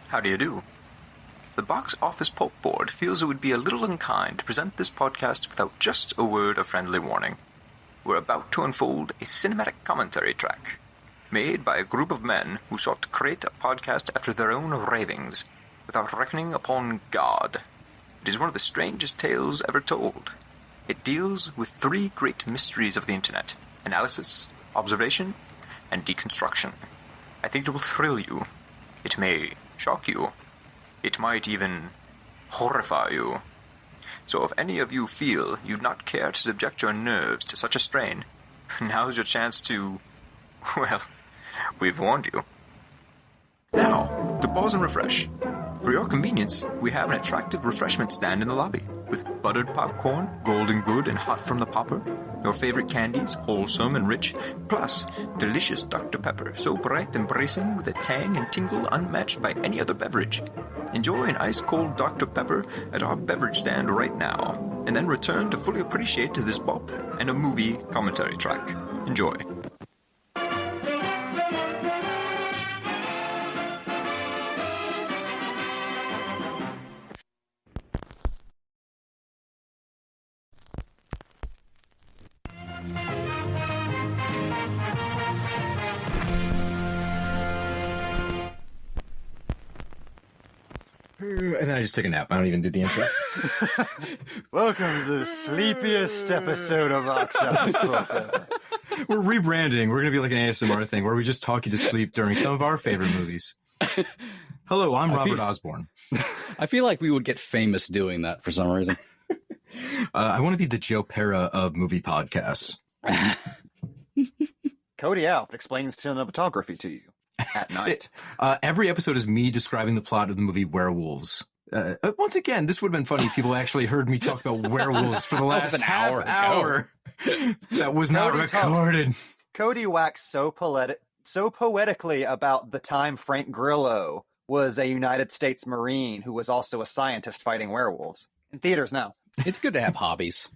How do you do? The Box Office Pulp Board feels it would be a little unkind to present this podcast without just a word of friendly warning. We're about to unfold a cinematic commentary track, made by a group of men who sought to create a podcast after their own ravings, without reckoning upon God. It is one of the strangest tales ever told. It deals with three great mysteries of the internet: analysis, observation, and deconstruction. I think it will thrill you. It may shock you. It might even horrify you. So if any of you feel you'd not care to subject your nerves to such a strain, now's your chance to, well, we've warned you. Now, to pause and refresh. For your convenience, we have an attractive refreshment stand in the lobby, with buttered popcorn, golden good and hot from the popper, your favorite candies, wholesome and rich, plus delicious Dr. Pepper, so bright and bracing with a tang and tingle unmatched by any other beverage. Enjoy an ice-cold Dr. Pepper at our beverage stand right now, and then return to fully appreciate this bop and a movie commentary track. Enjoy. And then I just took a nap. I don't even do the intro. Welcome to the sleepiest episode of Box Office Pulp. We're rebranding. We're going to be like an ASMR thing where we just talk you to sleep during some of our favorite movies. Hello, I'm Robert Osborne. I feel like we would get famous doing that for some reason. I want to be the Joe Pera of movie podcasts. Cody Alf explains cinematography to you at night. Every episode is me describing the plot of the movie Werewolves. Once again, this would have been funny if people actually heard me talk about werewolves for the last hour. That was not recorded. Cody waxed so poetically about the time Frank Grillo was a United States Marine who was also a scientist fighting werewolves. In theaters now. It's good to have hobbies.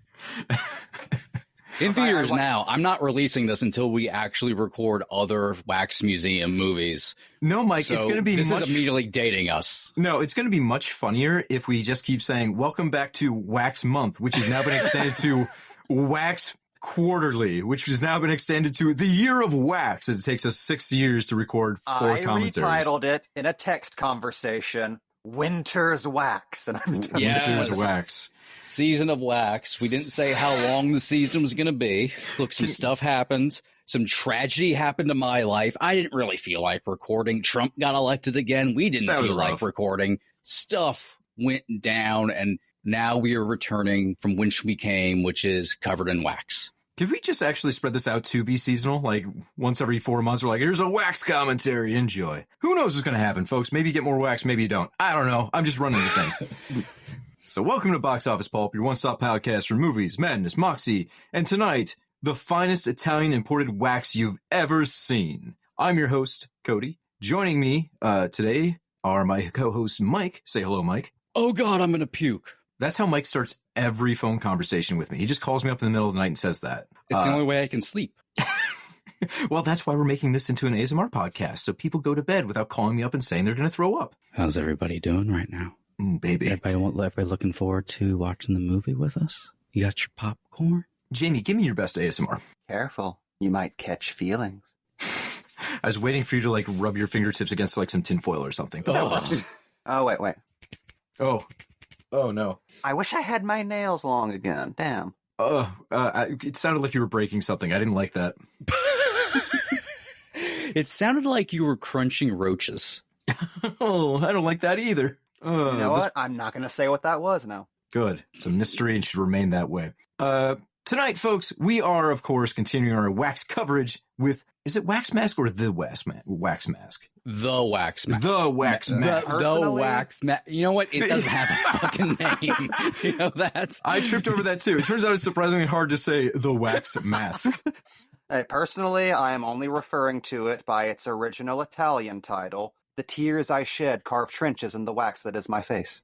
In theaters now. I'm not releasing this until we actually record other Wax Museum movies. No, Mike, so it's going to be this is immediately dating us. No, it's going to be much funnier if we just keep saying, welcome back to Wax Month, which has now been extended to Wax Quarterly, which has now been extended to the Year of Wax, as it takes us 6 years to record 4 commentaries. I retitled it in a text conversation, Winter's Wax. And I'm just Winter's Wax. Season of Wax. We didn't say how long the season was going to be. Look, some stuff happened. Some tragedy happened to my life. I didn't really feel like recording. Trump got elected again. We didn't feel like recording. Stuff went down, and now we are returning from whence we came, which is covered in wax. Could we just actually spread this out to be seasonal? Like once every 4 months, we're like, here's a wax commentary. Enjoy. Who knows what's going to happen, folks? Maybe you get more wax, maybe you don't. I don't know. I'm just running the thing. So welcome to Box Office Pulp, your one-stop podcast for movies, madness, moxie, and tonight, the finest Italian imported wax you've ever seen. I'm your host, Cody. Joining me today are my co-host, Mike. Say hello, Mike. Oh, God, I'm going to puke. That's how Mike starts every phone conversation with me. He just calls me up in the middle of the night and says that. It's the only way I can sleep. Well, that's why we're making this into an ASMR podcast, so people go to bed without calling me up and saying they're going to throw up. How's everybody doing right now? Baby. Everybody looking forward to watching the movie with us? You got your popcorn? Jamie, give me your best ASMR. Careful. You might catch feelings. I was waiting for you to, like, rub your fingertips against, like, some tinfoil or something. But that was... Oh, wait. Oh, no. I wish I had my nails long again. Damn. It sounded like you were breaking something. I didn't like that. It sounded like you were crunching roaches. Oh, I don't like that either. You know what? I'm not going to say what that was now. Good. It's a mystery and should remain that way. Tonight, folks, we are, of course, continuing our wax coverage with, is it Wax Mask or the Wax Mask? Wax Mask. The Wax Mask. The Wax Mask. The Wax Mask. You know what? It doesn't have a fucking name. You know that? I tripped over that, too. It turns out it's surprisingly hard to say the Wax Mask. Personally, I am only referring to it by its original Italian title, The Tears I Shed Carve Trenches in the Wax That Is My Face.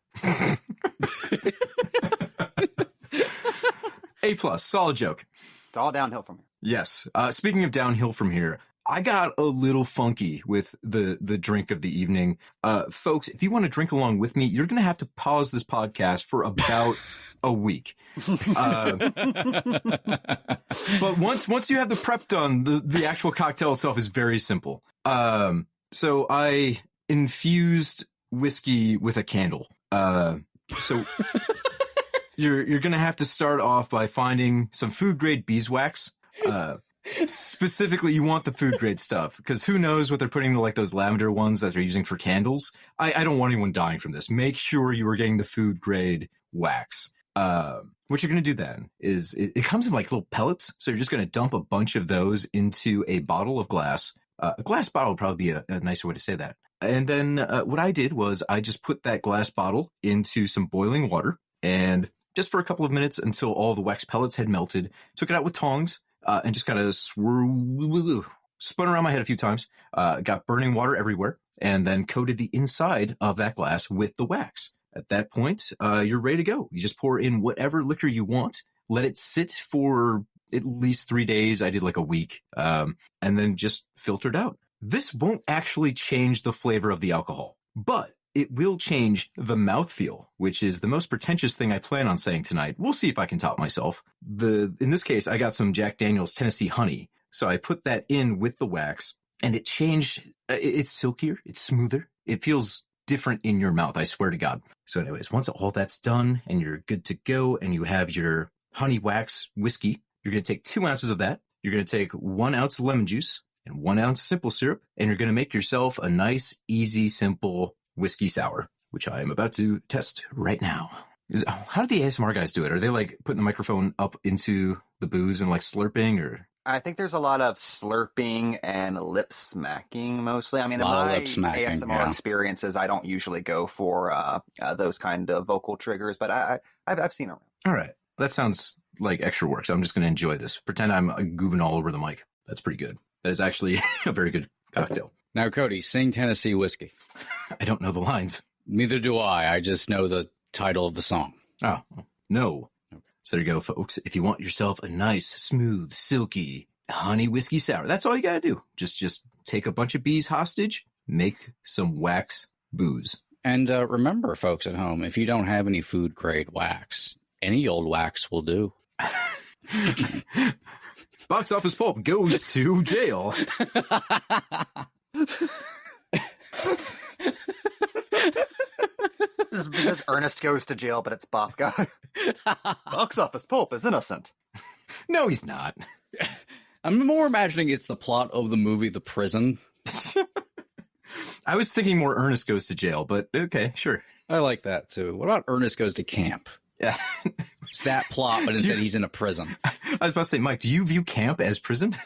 A+, solid joke. It's all downhill from here. Yes. Speaking of downhill from here, I got a little funky with the drink of the evening. Folks, if you want to drink along with me, you're going to have to pause this podcast for about a week. But once you have the prep done, the actual cocktail itself is very simple. So I infused whiskey with a candle. So you're going to have to start off by finding some food grade beeswax. Specifically, you want the food grade stuff, because who knows what they're putting into like those lavender ones that they're using for candles. I don't want anyone dying from this. Make sure you are getting the food grade wax. What you're going to do then is it comes in like little pellets. So you're just going to dump a bunch of those into a bottle of glass. A glass bottle would probably be a nicer way to say that. And then what I did was I just put that glass bottle into some boiling water, and just for a couple of minutes until all the wax pellets had melted, took it out with tongs. And just kind of spun around my head a few times, got burning water everywhere, and then coated the inside of that glass with the wax. At that point, you're ready to go. You just pour in whatever liquor you want, let it sit for at least 3 days. I did like a week, and then just filtered out. This won't actually change the flavor of the alcohol, but it will change the mouthfeel, which is the most pretentious thing I plan on saying tonight. We'll see if I can top myself. In this case, I got some Jack Daniel's Tennessee Honey. So I put that in with the wax, and it changed. It's silkier. It's smoother. It feels different in your mouth, I swear to God. So anyways, once all that's done and you're good to go and you have your honey wax whiskey, you're going to take 2 ounces of that. You're going to take 1 ounce of lemon juice and 1 ounce simple syrup, and you're going to make yourself a nice, easy, simple whiskey sour, which I am about to test right now. How do the ASMR guys do it? Are they like putting the microphone up into the booze and like slurping, or? I think there's a lot of slurping and lip smacking mostly. I mean, in my ASMR experiences, I don't usually go for those kind of vocal triggers, but I've seen them. All right. That sounds like extra work, so I'm just going to enjoy this. Pretend I'm goobing all over the mic. That's pretty good. That is actually a very good cocktail. Now, Cody, sing Tennessee Whiskey. I don't know the lines. Neither do I. I just know the title of the song. Oh, no. Okay. So there you go, folks. If you want yourself a nice, smooth, silky honey whiskey sour, that's all you got to do. Just take a bunch of bees hostage, make some wax booze. And remember, folks at home, if you don't have any food grade wax, any old wax will do. Box Office Pulp goes to jail. Just because Ernest goes to jail, but it's Bop Guy. Box Office Pulp is innocent. No, he's not. I'm more imagining it's the plot of the movie The Prison. I was thinking more Ernest goes to jail, but okay, sure. I like that too. What about Ernest goes to camp? Yeah. It's that plot, but instead he's in a prison. I was about to say, Mike, do you view camp as prison?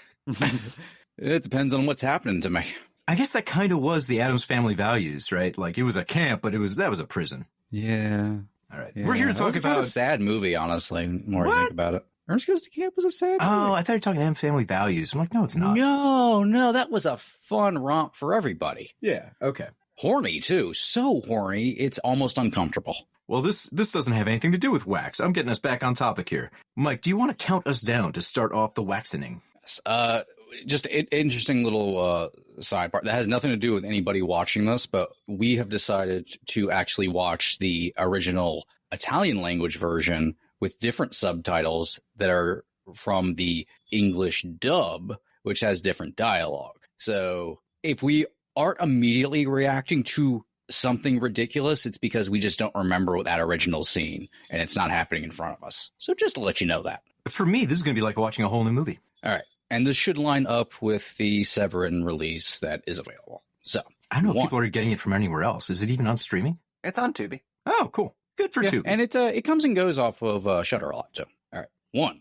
It depends on what's happening to me. I guess that kind of was the Addams Family Values, right? Like it was a camp, but that was a prison. Yeah. All right. Yeah. We're here to talk about a sad movie, honestly, the more I think about it. Ernest Goes to Camp was a sad movie. Oh, I thought you were talking Addams Family Values. I'm like, no, it's not. No, that was a fun romp for everybody. Yeah, okay. Horny, too. So horny, it's almost uncomfortable. Well, this doesn't have anything to do with wax. I'm getting us back on topic here. Mike, do you want to count us down to start off the waxening? Yes. Just an interesting little side part that has nothing to do with anybody watching this, but we have decided to actually watch the original Italian language version with different subtitles that are from the English dub, which has different dialogue. So if we aren't immediately reacting to something ridiculous, it's because we just don't remember that original scene and it's not happening in front of us. So just to let you know that. For me, this is going to be like watching a whole new movie. All right. And this should line up with the Severin release that is available. So I don't know if people are getting it from anywhere else. Is it even on streaming? It's on Tubi. Oh, cool. Good for Tubi. And it comes and goes off of Shudder a lot, too. All right. 1,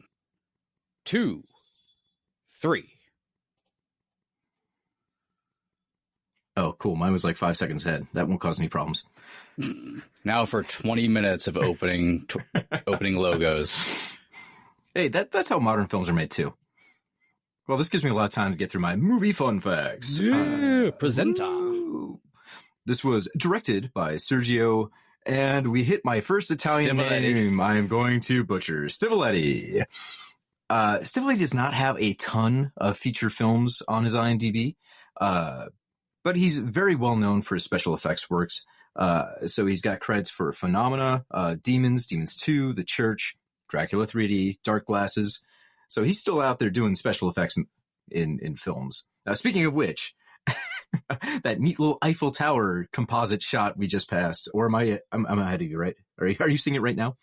2, 3. Oh, cool. Mine was like 5 seconds ahead. That won't cause any problems. Now for 20 minutes of opening logos. Hey, that's how modern films are made, too. Well, this gives me a lot of time to get through my movie fun facts. Yeah, presenta. This was directed by Sergio, and we hit my first Italian name I am going to butcher, Stivaletti. Stivaletti does not have a ton of feature films on his IMDb, but he's very well known for his special effects works. So he's got credits for Phenomena, Demons, Demons 2, The Church, Dracula 3D, Dark Glasses. So he's still out there doing special effects in films. Speaking of which, that neat little Eiffel Tower composite shot we just passed, or I'm ahead of you, right? Are you seeing it right now?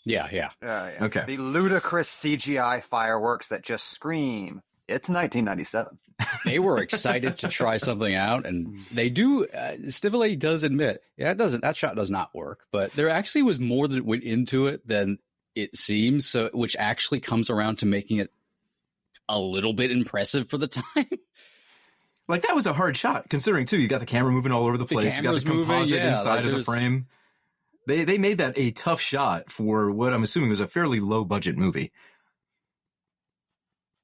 Yeah. Okay. The ludicrous CGI fireworks that just scream, it's 1997. They were excited to try something out, and they do. Stivaletti does admit, that shot does not work, but there actually was more that went into it than it seems, so which actually comes around to making it a little bit impressive for the time. Like, that was a hard shot, considering, too, you got the camera moving all over the place. You got the composite inside of the frame. They made that a tough shot for what I'm assuming was a fairly low-budget movie.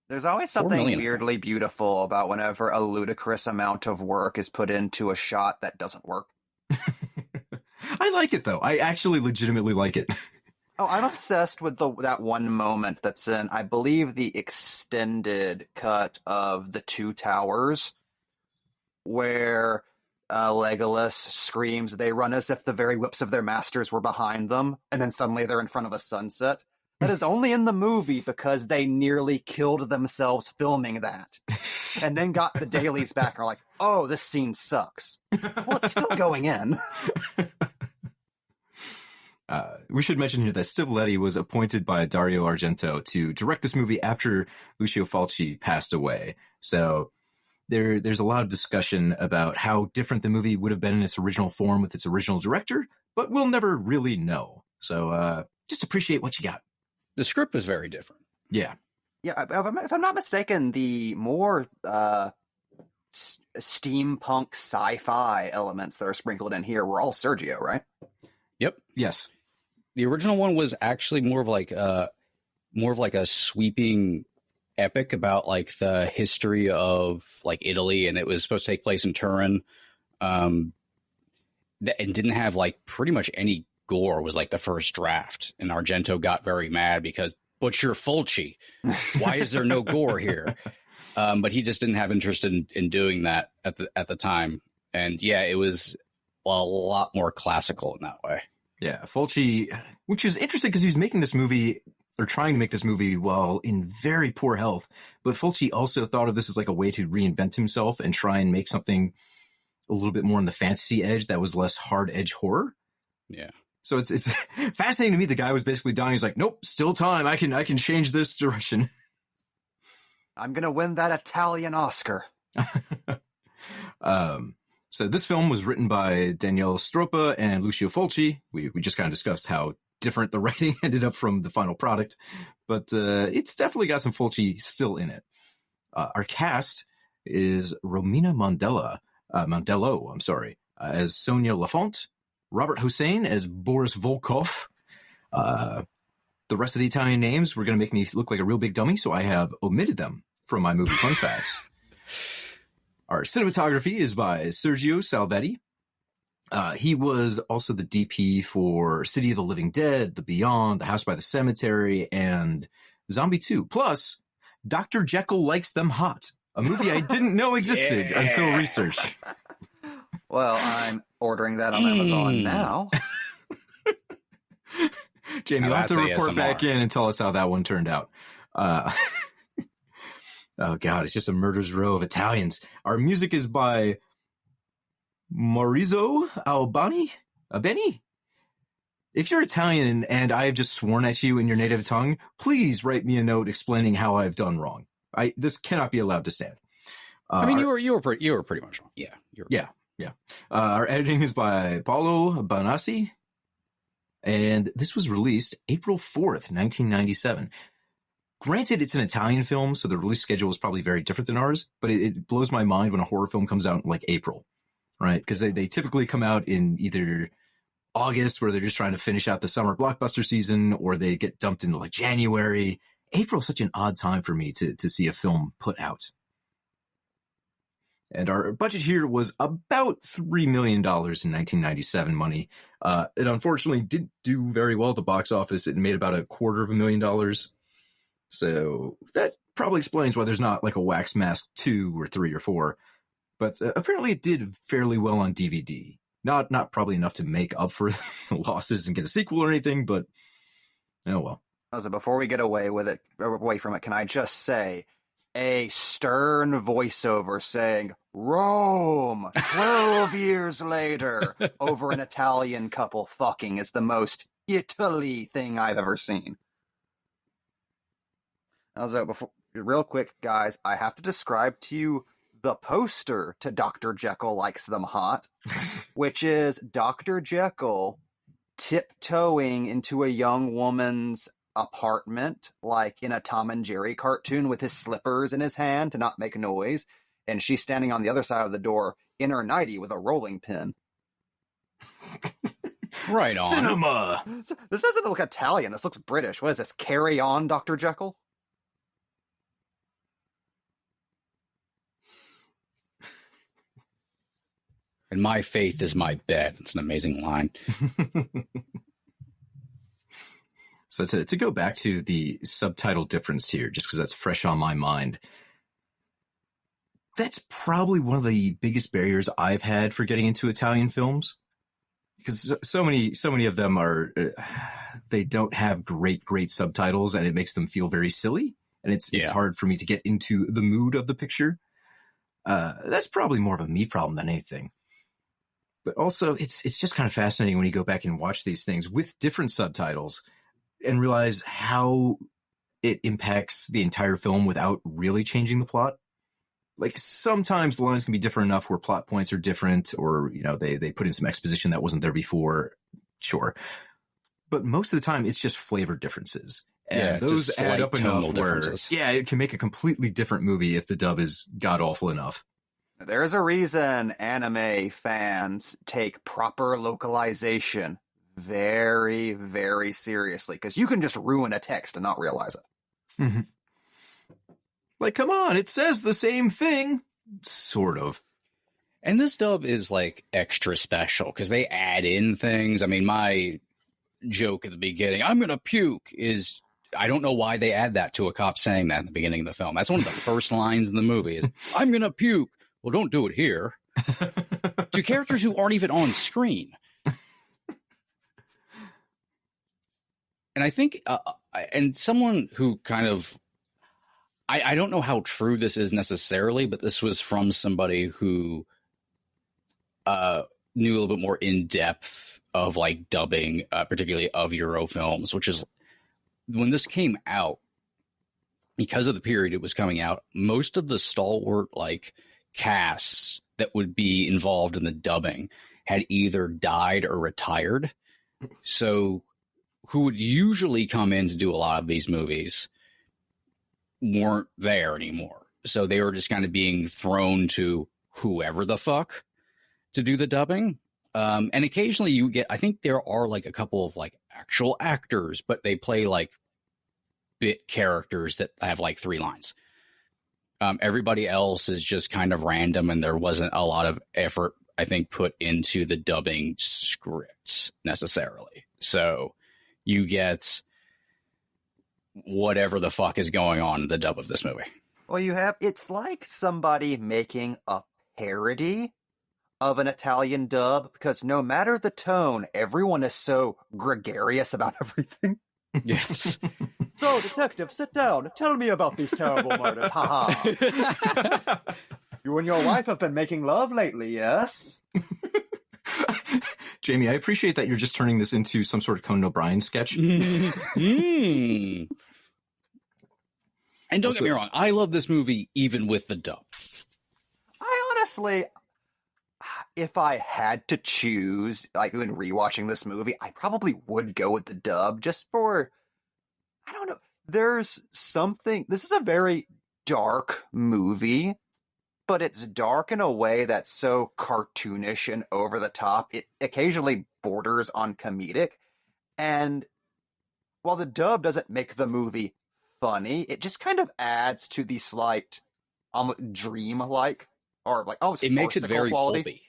There's always something weirdly beautiful about whenever a ludicrous amount of work is put into a shot that doesn't work. I like it, though. I actually legitimately like it. Oh, I'm obsessed with that one moment that's in, I believe, the extended cut of The Two Towers, where Legolas screams, they run as if the very whips of their masters were behind them, and then suddenly they're in front of a sunset. That is only in the movie because they nearly killed themselves filming that. And then got the dailies back and are like, oh, this scene sucks. Well, it's still going in. We should mention here that Stivaletti was appointed by Dario Argento to direct this movie after Lucio Fulci passed away. So there's a lot of discussion about how different the movie would have been in its original form with its original director, but we'll never really know. So just appreciate what you got. The script was very different. Yeah. Yeah, if I'm not mistaken, the more steampunk sci-fi elements that are sprinkled in here were all Sergio, right? Yep. Yes. The original one was actually more of like a sweeping epic about like the history of like Italy, and it was supposed to take place in Turin, and didn't have like pretty much any gore. Was like the first draft, and Argento got very mad because, but you're Fulci, why is there no gore here? But he just didn't have interest in doing that at the time, and yeah, it was a lot more classical in that way. Yeah, Fulci, which is interesting because he was making this movie, or trying to make this movie, while in very poor health. But Fulci also thought of this as like a way to reinvent himself and try and make something a little bit more on the fantasy edge that was less hard edge horror. Yeah. So it's fascinating to me. The guy was basically dying. He's like, nope, still time. I can change this direction. I'm gonna win that Italian Oscar. So this film was written by Daniele Stroppa and Lucio Fulci. We just kind of discussed how different the writing ended up from the final product, but it's definitely got some Fulci still in it. Our cast is Romina Mondello, as Sonia Lafont, Robert Hossein as Boris Volkov. The rest of the Italian names were going to make me look like a real big dummy, so I have omitted them from my movie fun facts. Our cinematography is by Sergio Salvetti. He was also the DP for City of the Living Dead, The Beyond, The House by the Cemetery, and Zombie 2. Plus, Dr. Jekyll Likes Them Hot, a movie I didn't know existed until research. Well, I'm ordering that on Amazon now. Jamie, you'll have to report ASMR back in and tell us how that one turned out. Oh, God, it's just a murder's row of Italians. Our music is by Maurizio Albani? If you're Italian and I have just sworn at you in your native tongue, please write me a note explaining how I've done wrong. This cannot be allowed to stand. I mean, you were pretty much wrong. Yeah. Yeah. Our editing is by Paolo Banassi, and this was released April 4th, 1997. Granted, it's an Italian film, so the release schedule is probably very different than ours, but it blows my mind when a horror film comes out in like April, right? Because they typically come out in either August, where they're just trying to finish out the summer blockbuster season, or they get dumped into like January. April is such an odd time for me to see a film put out. And our budget here was about $3 million in 1997 money. It unfortunately didn't do very well at the box office. It made about $250,000. So that probably explains why there's not like a Wax Mask 2 or 3 or 4. But apparently it did fairly well on DVD. Not probably enough to make up for the losses and get a sequel or anything, but oh well. So before we get away from it, can I just say a stern voiceover saying Rome 12 years later over an Italian couple fucking is the most Italy thing I've ever seen. Also, real quick, guys, I have to describe to you the poster to Dr. Jekyll Likes Them Hot, which is Dr. Jekyll tiptoeing into a young woman's apartment, like in a Tom and Jerry cartoon, with his slippers in his hand to not make noise, and she's standing on the other side of the door in her nightie with a rolling pin. Right on. Cinema! This doesn't look Italian. This looks British. What is this? Carry on, Dr. Jekyll? And my faith is my bed. It's an amazing line. So to go back to the subtitle difference here, just because that's fresh on my mind, that's probably one of the biggest barriers I've had for getting into Italian films. Because so many of them are, they don't have great subtitles, and it makes them feel very silly. And it's hard for me to get into the mood of the picture. That's probably more of a me problem than anything. But also, it's just kind of fascinating when you go back and watch these things with different subtitles and realize how it impacts the entire film without really changing the plot. Like, sometimes the lines can be different enough where plot points are different, or, you know, they put in some exposition that wasn't there before. Sure. But most of the time, it's just flavor differences. And those add up enough where, it can make a completely different movie if the dub is god-awful enough. There's a reason anime fans take proper localization very, very seriously, because you can just ruin a text and not realize it. Mm-hmm. Like, come on, it says the same thing. Sort of. And this dub is, like, extra special, because they add in things. I mean, my joke at the beginning, I'm gonna puke, is... I don't know why they add that to a cop saying that in the beginning of the film. That's one of the first lines in the movie is, I'm gonna puke. Well, don't do it here. To characters who aren't even on screen. And I think, and someone who kind of, I don't know how true this is necessarily, but this was from somebody who knew a little bit more in depth of like dubbing, particularly of Euro films, which is when this came out, because of the period it was coming out, most of the stalwart like casts that would be involved in the dubbing had either died or retired. So who would usually come in to do a lot of these movies weren't there anymore. So they were just kind of being thrown to whoever the fuck to do the dubbing. And occasionally you get, I think there are like a couple of like actual actors, but they play like bit characters that have like 3 lines. Everybody else is just kind of random, and there wasn't a lot of effort, I think, put into the dubbing scripts necessarily. So you get whatever the fuck is going on in the dub of this movie. Well, it's like somebody making a parody of an Italian dub, because no matter the tone, everyone is so gregarious about everything. Yes. So, detective, sit down. Tell me about these terrible murders. Ha ha. You and your wife have been making love lately, yes? Jamie, I appreciate that you're just turning this into some sort of Conan O'Brien sketch. And don't get me wrong, I love this movie even with the dub. I honestly, if I had to choose, like when rewatching this movie, I probably would go with the dub just for, I don't know, there's something, this is a very dark movie, but it's dark in a way that's so cartoonish and over the top. It occasionally borders on comedic. And while the dub doesn't make the movie funny, it just kind of adds to the slight dream-like, or like almost it makes it very quality. Pulpy.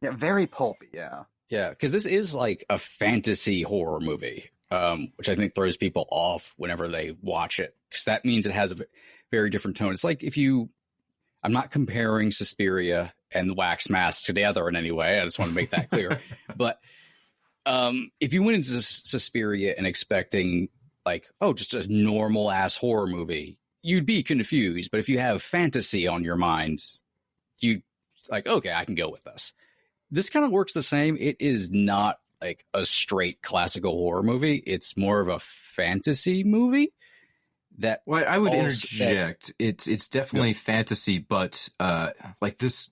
Yeah, very pulpy, yeah. Yeah, because this is like a fantasy horror movie. which I think throws people off whenever they watch it, because that means it has a very different tone. It's like I'm not comparing Suspiria and the Wax Mask together in any way. I just want to make that clear. But if you went into Suspiria and expecting just a normal ass horror movie, you'd be confused. But if you have fantasy on your minds, you okay, I can go with this. This kind of works the same. It is not like a straight classical horror movie. It's more of a fantasy movie. Well, I would interject. It's definitely fantasy, but this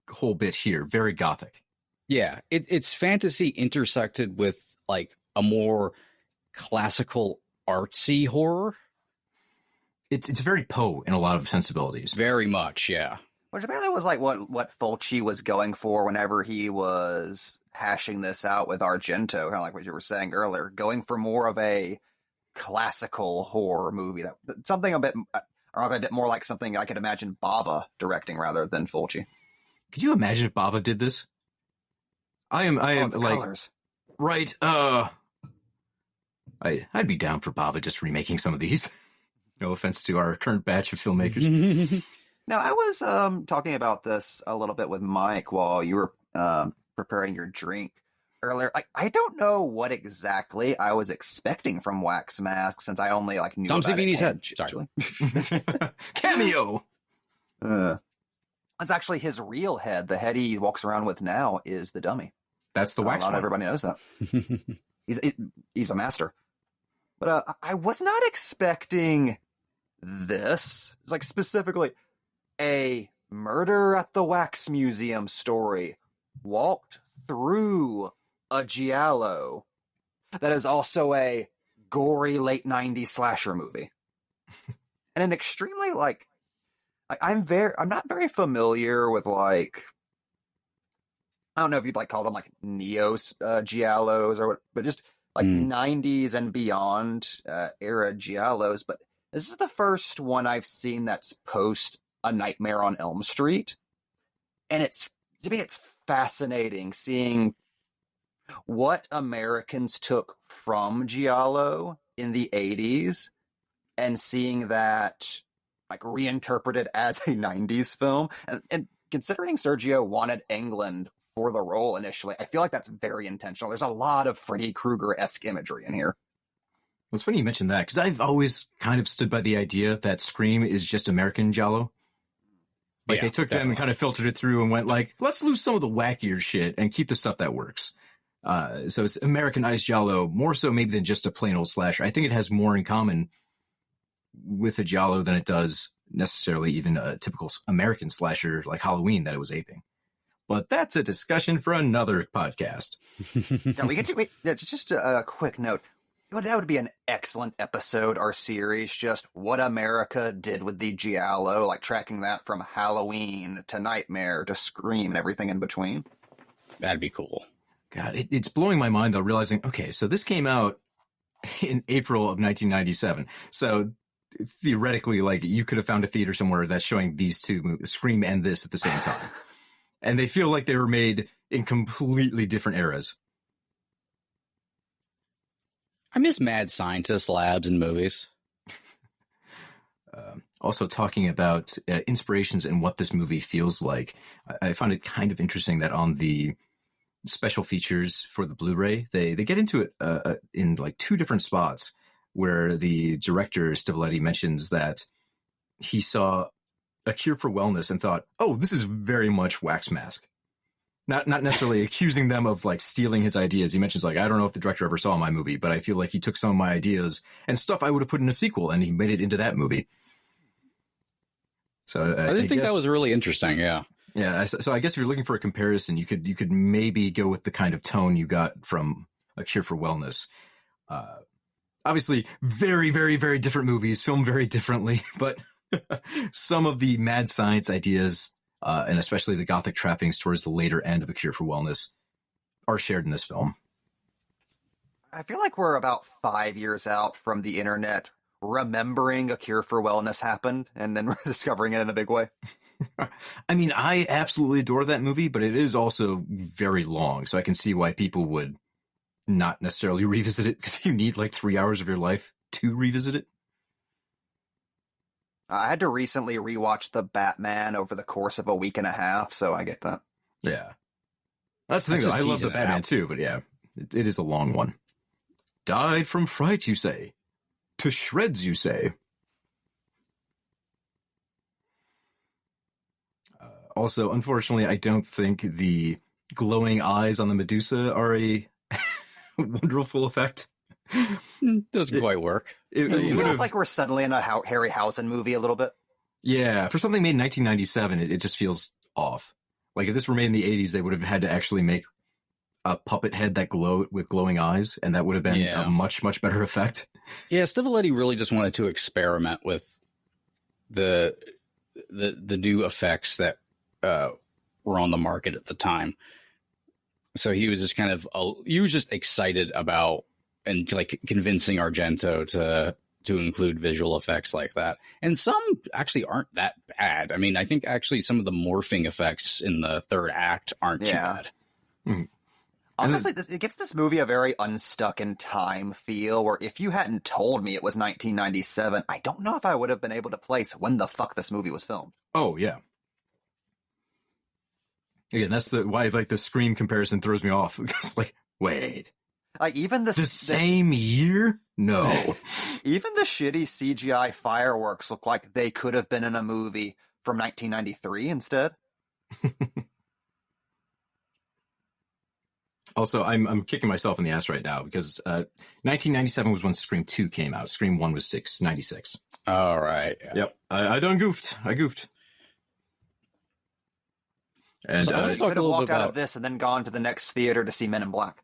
whole bit here, very gothic. Yeah, it's fantasy intersected with a more classical artsy horror. It's very Poe in a lot of sensibilities. Very much, yeah. Which apparently was what Fulci was going for whenever he was hashing this out with Argento, kind of like what you were saying earlier, going for more of a classical horror movie, something a bit more like something I could imagine Bava directing rather than Fulci. Could you imagine if Bava did this? I am colors. Right. I'd be down for Bava just remaking some of these. No offense to our current batch of filmmakers. Now, I was talking about this a little bit with Mike while you were preparing your drink earlier. I don't know what exactly I was expecting from Wax Mask, since I only knew Tom about Savini's it. Sorry. Cameo. That's actually his real head. The head he walks around with now is the dummy. That's the wax Not one. everybody knows that. He's a master. But I was not expecting this. It's specifically a murder at the wax museum story walked through a giallo that is also a gory late 90s slasher movie. And an extremely I'm not very familiar with I don't know if you'd call them neo giallos or what, but just 90s and beyond era giallos. But this is the first one I've seen that's post A Nightmare on Elm Street, and to me it's fascinating seeing what Americans took from giallo in the 80s and seeing that reinterpreted as a 90s film, and considering Sergio wanted England for the role initially, I feel like that's very intentional. There's a lot of Freddy Krueger-esque imagery in here. Well, it's funny you mentioned that, because I've always kind of stood by the idea that Scream is just American giallo. They took them and kind of filtered it through and went let's lose some of the wackier shit and keep the stuff that works. So it's Americanized giallo, more so maybe than just a plain old slasher. I think it has more in common with a giallo than it does necessarily even a typical American slasher like Halloween that it was aping. But that's a discussion for another podcast. Now we get to just a quick note. That would be an excellent episode or series, just what America did with the giallo, tracking that from Halloween to Nightmare to Scream and everything in between. That'd be cool. God, it's blowing my mind though, realizing, okay, so this came out in April of 1997. So theoretically, you could have found a theater somewhere that's showing these two movies, Scream and this, at the same time. And they feel like they were made in completely different eras. I miss mad scientist labs and movies. Also talking about inspirations and what this movie feels like, I found it kind of interesting that on the special features for the Blu-ray, they get into it in two different spots, where the director, Stivaletti, mentions that he saw A Cure for Wellness and thought, oh, this is very much Wax Mask. Not necessarily accusing them of stealing his ideas. He mentions I don't know if the director ever saw my movie, but I feel like he took some of my ideas and stuff I would have put in a sequel and he made it into that movie. So I didn't think that was really interesting. Yeah. Yeah. So I guess if you're looking for a comparison, you could maybe go with the kind of tone you got from A Cure for Wellness. Obviously very, very, very different movies, filmed very differently, but some of the mad science ideas, and especially the gothic trappings towards the later end of A Cure for Wellness, are shared in this film. I feel like we're about 5 years out from the internet remembering A Cure for Wellness happened and then discovering it in a big way. I mean, I absolutely adore that movie, but it is also very long, so I can see why people would not necessarily revisit it because you need like 3 hours of your life to revisit it. I had to recently rewatch The Batman over the course of a week and a half, so I get that. Yeah. That's the thing, though. I love The Batman too, but yeah, it is a long one. Died from fright, you say? To shreds, you say? Also, unfortunately, I don't think the glowing eyes on the Medusa are a wonderful effect. Doesn't quite work. It feels like we're suddenly in a Harryhausen movie a little bit. Yeah, for something made in 1997, it just feels off. Like if this were made in the 80s, they would have had to actually make a puppet head that glowed with glowing eyes, and that would have been a much, much better effect. Yeah, Stivaletti really just wanted to experiment with the new effects that were on the market at the time. So he was just excited about and like convincing Argento to include visual effects like that. And some actually aren't that bad. I mean, I think actually some of the morphing effects in the third act aren't too bad. Mm. Honestly, it gives this movie a very unstuck in time feel, where if you hadn't told me it was 1997, I don't know if I would have been able to place when the fuck this movie was filmed. Oh, yeah. Again, that's why like the Scream comparison throws me off. It's like, wait. Even the same year? No. Even the shitty CGI fireworks look like they could have been in a movie from 1993 instead. Also, I'm kicking myself in the ass right now because 1997 was when Scream 2 came out. Scream 1 was 96. All right. Yeah. Yep. I done goofed. I goofed. And so I could have walked out of this and then gone to the next theater to see Men in Black.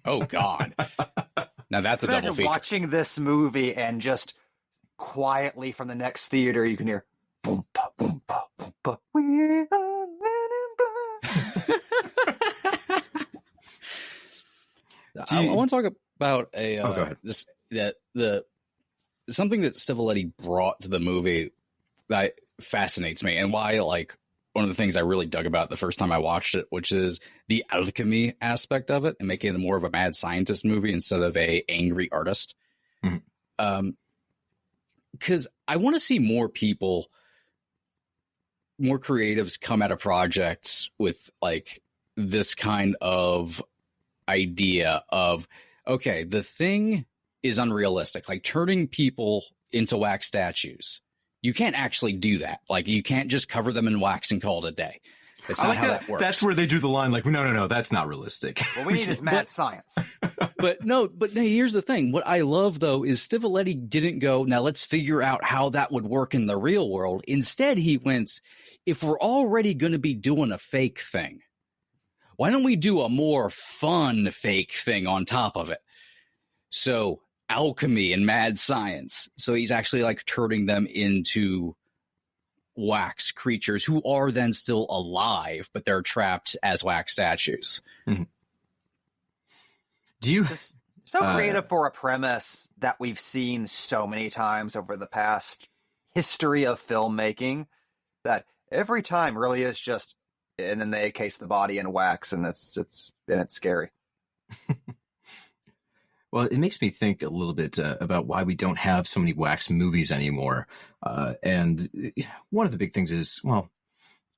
Oh, God. Now that's a double feature. Watching this movie and just quietly from the next theater, you can hear boom, pa, boom, pa, boom, pa. We are Men in Black. I want to talk about go ahead. Something that Stivaletti brought to the movie that fascinates me, and why like one of the things I really dug about the first time I watched it, which is the alchemy aspect of it and making it more of a mad scientist movie instead of a angry artist. Mm-hmm. Because I want to see more people, more creatives come at a project with like this kind of idea of, okay, the thing is unrealistic, like turning people into wax statues. You can't actually do that. Like you can't just cover them in wax and call it a day. That's not how that works. That's where they drew the line. Like, no, that's not realistic. What we need is mad science. But here's the thing. What I love though is Stivaletti didn't go, now let's figure out how that would work in the real world. Instead, he went, if we're already going to be doing a fake thing, why don't we do a more fun fake thing on top of it? So alchemy and mad science. So he's actually like turning them into wax creatures who are then still alive, but they're trapped as wax statues. Mm-hmm. Do you so creative for a premise that we've seen so many times over the past history of filmmaking that every time really is just, and then they encase the body in wax, and it's scary. Well, it makes me think a little bit about why we don't have so many wax movies anymore. And one of the big things is, well,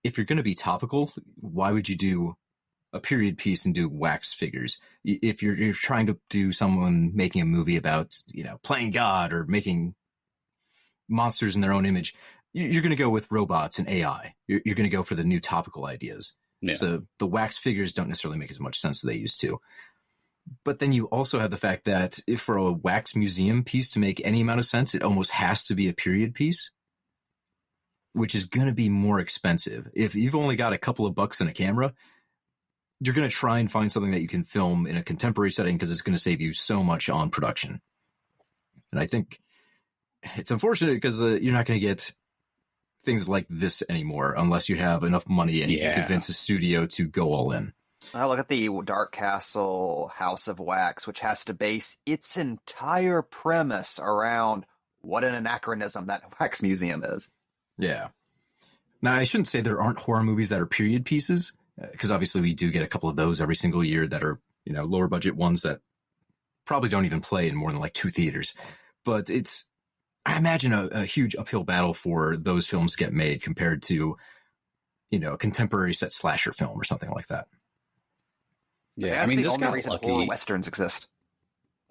if you're going to be topical, why would you do a period piece and do wax figures? If you're trying to do someone making a movie about, playing God or making monsters in their own image, you're going to go with robots and AI. You're going to go for the new topical ideas. Yeah. So the wax figures don't necessarily make as much sense as they used to. But then you also have the fact that if for a wax museum piece to make any amount of sense, it almost has to be a period piece, which is going to be more expensive. If you've only got a couple of bucks in a camera, you're going to try and find something that you can film in a contemporary setting because it's going to save you so much on production. And I think it's unfortunate because you're not going to get things like this anymore unless you have enough money and you can convince a studio to go all in. I look at the Dark Castle House of Wax, which has to base its entire premise around what an anachronism that wax museum is. Yeah. Now, I shouldn't say there aren't horror movies that are period pieces, because obviously we do get a couple of those every single year that are lower budget ones that probably don't even play in more than like 2 theaters. But I imagine a huge uphill battle for those films to get made compared to, a contemporary set slasher film or something like that. Yeah, I mean, this got lucky. Horror westerns exist.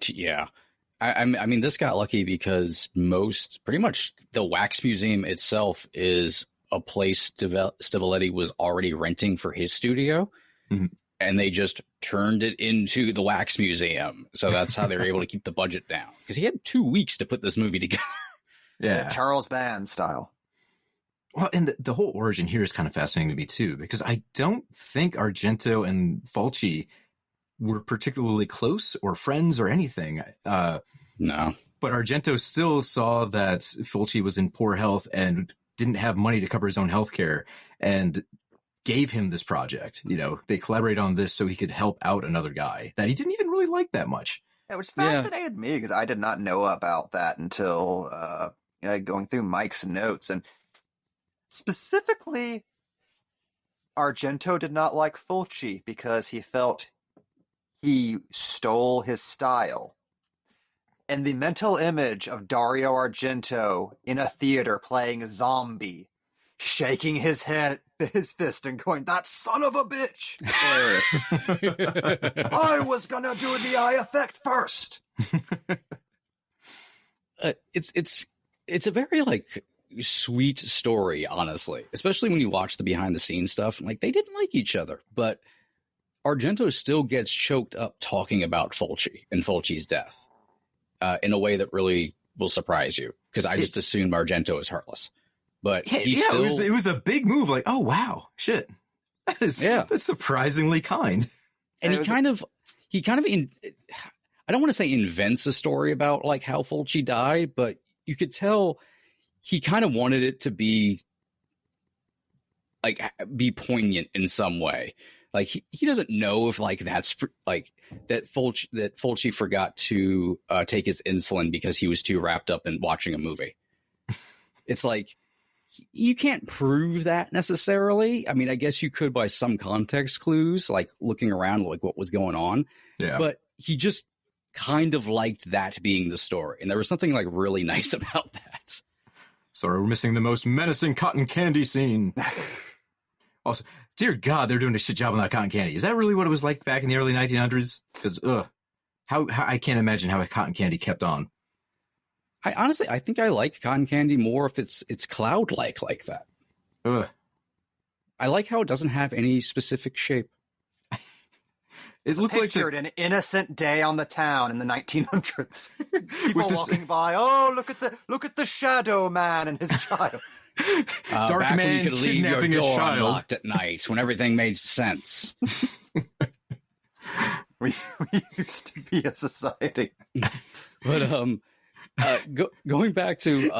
Yeah. I mean, this got lucky because pretty much the Wax Museum itself is a place Stivaletti was already renting for his studio. Mm-hmm. And they just turned it into the Wax Museum. So that's how they were able to keep the budget down. Because he had 2 weeks to put this movie together. Yeah. Charles Band style. Well, and the whole origin here is kind of fascinating to me, too. Because I don't think Argento and Fulci were particularly close or friends or anything. No. But Argento still saw that Fulci was in poor health and didn't have money to cover his own health care. And gave him this project. They collaborated on this so he could help out another guy that he didn't even really like that much. Yeah, which fascinated me because I did not know about that until going through Mike's notes. And specifically, Argento did not like Fulci because he felt he stole his style. And the mental image of Dario Argento in a theater playing a zombie, shaking his fist and going, "That son of a bitch!" I was gonna do the eye effect first. It's a very sweet story, honestly, especially when you watch the behind the scenes stuff. Like, they didn't like each other, but Argento still gets choked up talking about Fulci and Fulci's death in a way that really will surprise you, because I just assumed Argento is heartless. But it was a big move. Like, oh wow, shit, that's surprisingly kind. And he kind of I don't want to say invents a story about how Fulci died, but you could tell he kind of wanted it to be poignant in some way. He doesn't know if that's that Fulci forgot to take his insulin because he was too wrapped up in watching a movie. It's you can't prove that necessarily. I mean, I guess you could by some context clues, looking around, what was going on. Yeah. But he just kind of liked that being the story. And there was something really nice about that. Sorry, we're missing the most menacing cotton candy scene. Also, dear God, they're doing a shit job on that cotton candy. Is that really what it was like back in the early 1900s? Because, how I can't imagine how a cotton candy kept on. I think I like cotton candy more if it's cloud-like that. Ugh. I like how it doesn't have any specific shape. It looked pictured an innocent day on the town in the 1900s. People walking by. Oh, look at the shadow man and his child. Dark back man when you could leave your kidnapping door a child unlocked at night, when everything made sense. we used to be a society. But going back to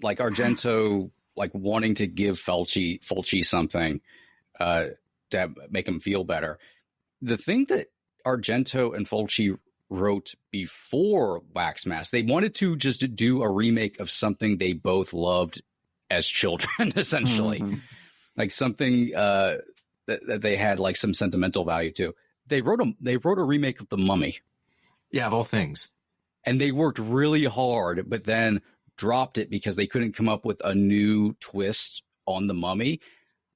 Argento wanting to give Fulci something to make him feel better. The thing that Argento and Fulci wrote before Wax Mask, they wanted to just do a remake of something they both loved as children, essentially. Mm-hmm. Something that they had some sentimental value to. They wrote a remake of The Mummy. Yeah, of all things. And they worked really hard, but then dropped it because they couldn't come up with a new twist on The Mummy.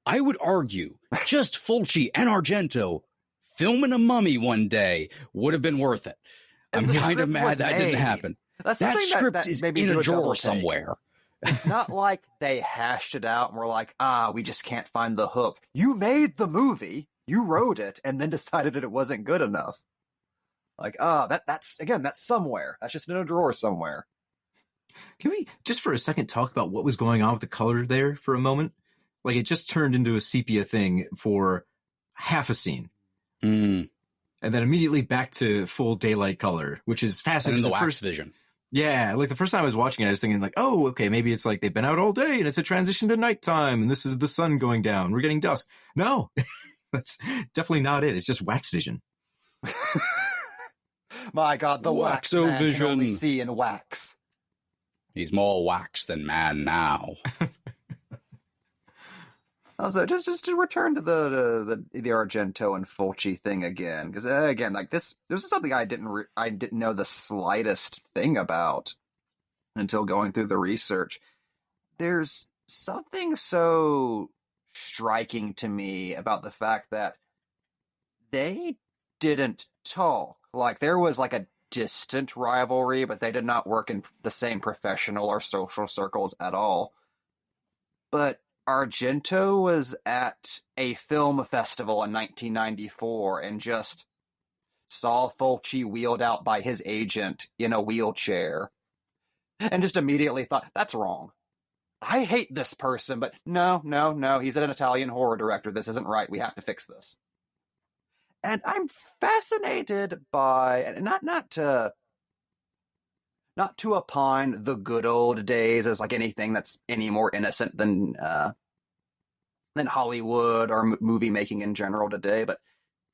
I would argue just Fulci and Argento filming a mummy one day would have been worth it. I'm kind of mad that didn't happen. That script is in a drawer somewhere. It's not like they hashed it out and were like, we just can't find the hook. You made the movie, you wrote it, and then decided that it wasn't good enough. That's somewhere. That's just in a drawer somewhere. Can we just for a second talk about what was going on with the color there for a moment? It just turned into a sepia thing for half a scene. Mm. And then immediately back to full daylight color, which is fascinating. And the wax vision. Yeah, the first time I was watching it, I was thinking oh, okay, maybe it's they've been out all day and it's a transition to nighttime and this is the sun going down. We're getting dusk. No, that's definitely not it. It's just wax vision. My God, the wax man can only see in wax. He's more wax than man now. Also, just to return to the Argento and Fulci thing again, because again, like this is something I didn't know the slightest thing about until going through the research. There's something so striking to me about the fact that they didn't talk. Like, there was like a distant rivalry, but they did not work in the same professional or social circles at all. But Argento was at a film festival in 1994 and just saw Fulci wheeled out by his agent in a wheelchair and just immediately thought, that's wrong. I hate this person, but no, he's an Italian horror director. This isn't right. We have to fix this. And I'm fascinated by, not to opine the good old days as like anything that's any more innocent than Hollywood or movie making in general today, but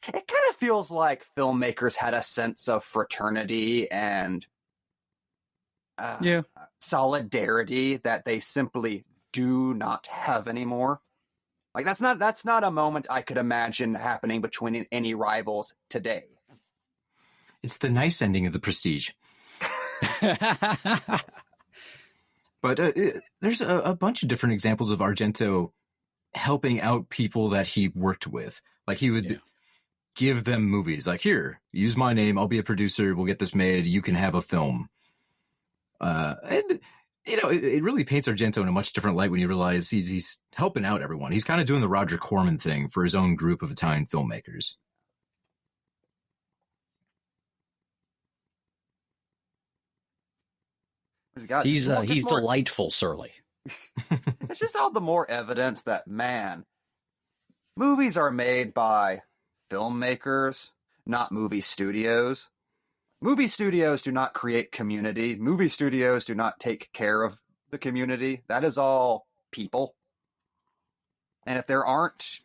it kind of feels like filmmakers had a sense of fraternity and solidarity that they simply do not have anymore. Like, that's not a moment I could imagine happening between any rivals today. It's the nice ending of The Prestige. But there's a bunch of different examples of Argento helping out people that he worked with. Like, he would give them movies. Like, here, use my name. I'll be a producer. We'll get this made. You can have a film. And you know, it really paints Argento in a much different light when you realize he's helping out everyone. He's kind of doing the Roger Corman thing for his own group of Italian filmmakers. He's delightful, Surly. It's just all the more evidence that, man, movies are made by filmmakers, not movie studios. Movie studios do not create community. Movie studios do not take care of the community. That is all people. And if there aren't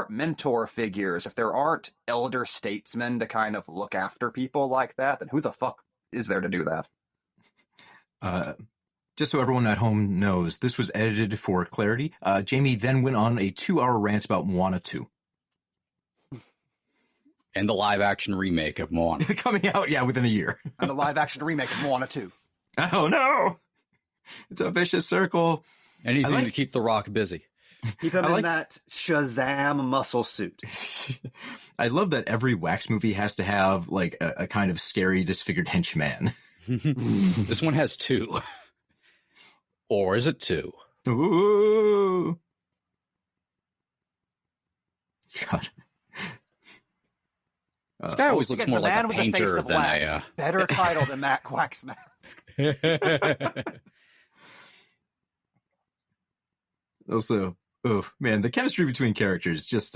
mentor figures, if there aren't elder statesmen to kind of look after people like that, then who the fuck is there to do that? Just so everyone at home knows, this was edited for clarity. Jamie then went on a 2-hour rant about Moana 2. And the live-action remake of Moana. Coming out, within a year. And a live-action remake of Moana 2. Oh, no! It's a vicious circle. Anything to keep The Rock busy. Keep him in that Shazam muscle suit. I love that every Wax movie has to have, like, a kind of scary, disfigured henchman. This one has 2. Or is it 2? Ooh! God. This guy always looks more like a painter than a... Better title than Matt Wax Mask. Also, man, the chemistry between characters, just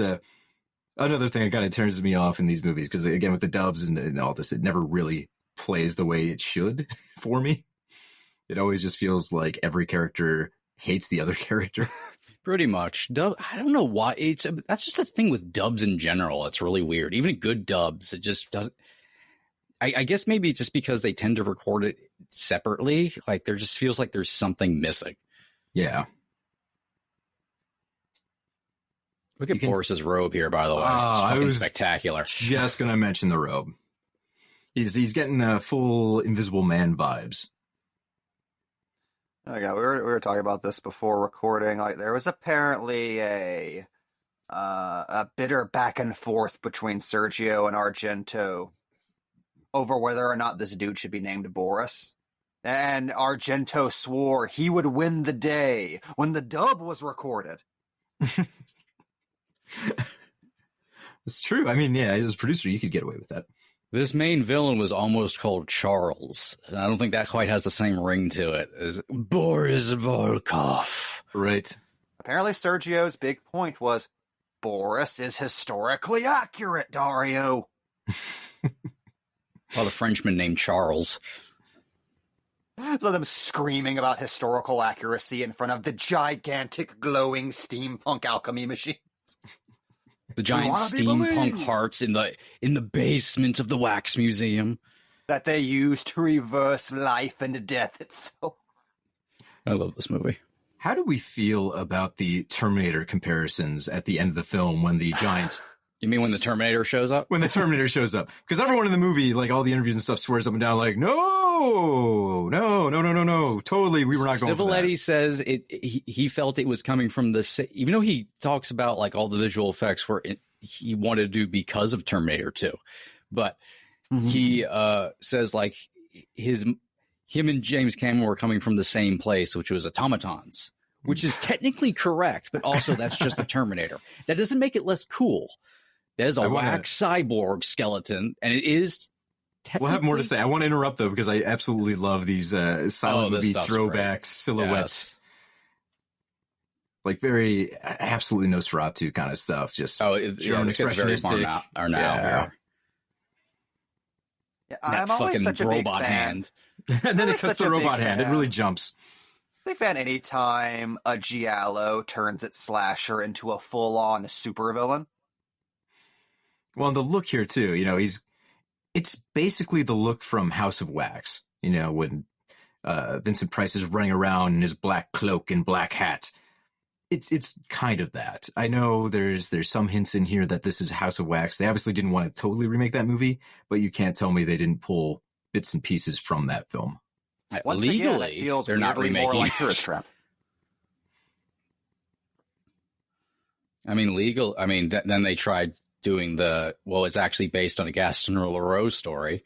another thing that kind of turns me off in these movies, because, again, with the dubs and all this, it never really plays the way it should for me. It always just feels like every character hates the other character. Pretty much. I don't know why. That's just a thing with dubs in general. It's really weird. Even good dubs, it just doesn't. I guess maybe it's just because they tend to record it separately. Like, there just feels like there's something missing. Yeah. Look at Boris's robe here, by the way. It's fucking spectacular. Just gonna mention the robe. He's getting full Invisible Man vibes. Oh yeah, we were talking about this before recording. Like, there was apparently a bitter back and forth between Sergio and Argento over whether or not this dude should be named Boris. And Argento swore he would win the day when the dub was recorded. It's true. I mean, yeah, as a producer, you could get away with that. This main villain was almost called Charles, and I don't think that quite has the same ring to it as Boris Volkov. Right. Apparently Sergio's big point was, Boris is historically accurate, Dario. Well, the Frenchman named Charles. So them screaming about historical accuracy in front of the gigantic glowing steampunk alchemy machines. The giant steampunk hearts in the basement of the Wax Museum. That they use to reverse life and death itself. I love this movie. How do we feel about the Terminator comparisons at the end of the film when the giant... You mean when the Terminator shows up? When the Terminator shows up. Because everyone in the movie, like all the interviews and stuff, swears up and down like, no. Totally, we were not going for that. Stivaletti says he felt it was coming from the... Even though he talks about like all the visual effects he wanted to do because of Terminator 2. But he says like him and James Cameron were coming from the same place, which was automatons, which is technically correct, but also that's just the Terminator. That doesn't make it less cool. There's a wax cyborg skeleton, and it is technically... We'll have more to say. I want to interrupt, though, because I absolutely love these silent movie throwback silhouettes. Yes. Like very absolutely Nosferatu kind of stuff. Just German expressionistic. I'm always such a big robot fan. Hand. And then it cuts the robot hand. It really jumps. Big fan anytime a giallo turns its slasher into a full-on supervillain. Well, and the look here, too, you know, it's basically the look from House of Wax, you know, when Vincent Price is running around in his black cloak and black hat. It's kind of that. I know there's some hints in here that this is House of Wax. They obviously didn't want to totally remake that movie, but you can't tell me they didn't pull bits and pieces from that film. Legally, again, they're not remaking more like Tourist Trap. I mean, then they tried doing it's actually based on a Gaston Leroux story.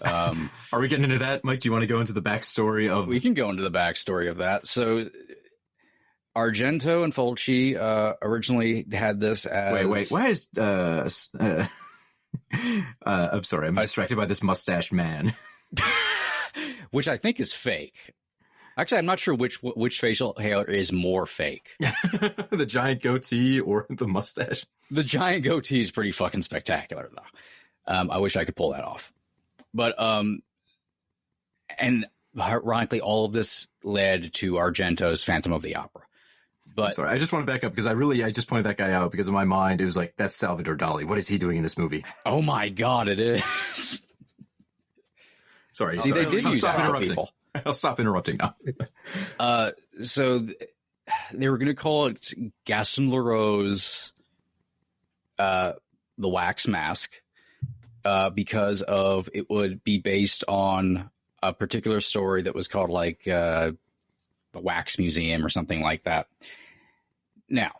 Are we getting into that, Mike? Do you want to go into the backstory of... We can go into the backstory of that. So Argento and Fulci originally had this as... Wait. Why is... I'm sorry. I'm distracted by this mustache man. Which I think is fake. Actually, I'm not sure which facial hair is more fake. The giant goatee or the mustache? The giant goatee is pretty fucking spectacular, though. I wish I could pull that off. But, and ironically, all of this led to Argento's Phantom of the Opera. But I'm sorry, I just want to back up because I just pointed that guy out because in my mind, it was like, that's Salvador Dali. What is he doing in this movie? Oh my God, it is. Sorry. See, they did use actor people. I'll stop interrupting now. So they were going to call it Gaston Leroux's The Wax Mask because of it would be based on a particular story that was called like the Wax Museum or something like that. Now,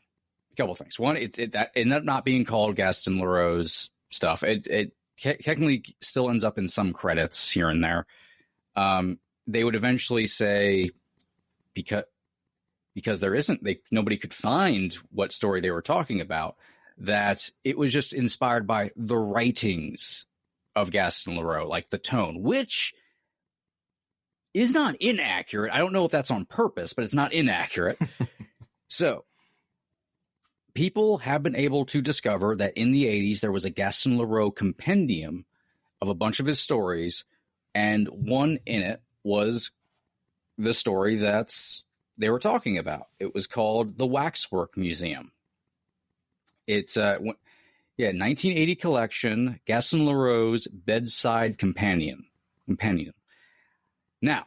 a couple of things. One, that ended up not being called Gaston Leroux's stuff. It technically still ends up in some credits here and there. They would eventually say because nobody could find what story they were talking about, that it was just inspired by the writings of Gaston Leroux, like the tone, which is not inaccurate. I don't know if that's on purpose, but it's not inaccurate. So people have been able to discover that in the 80s, there was a Gaston Leroux compendium of a bunch of his stories, and one in it was the story they were talking about. It was called The Waxwork Museum. It's 1980 collection, Gaston Leroux's Bedside Companion. Now,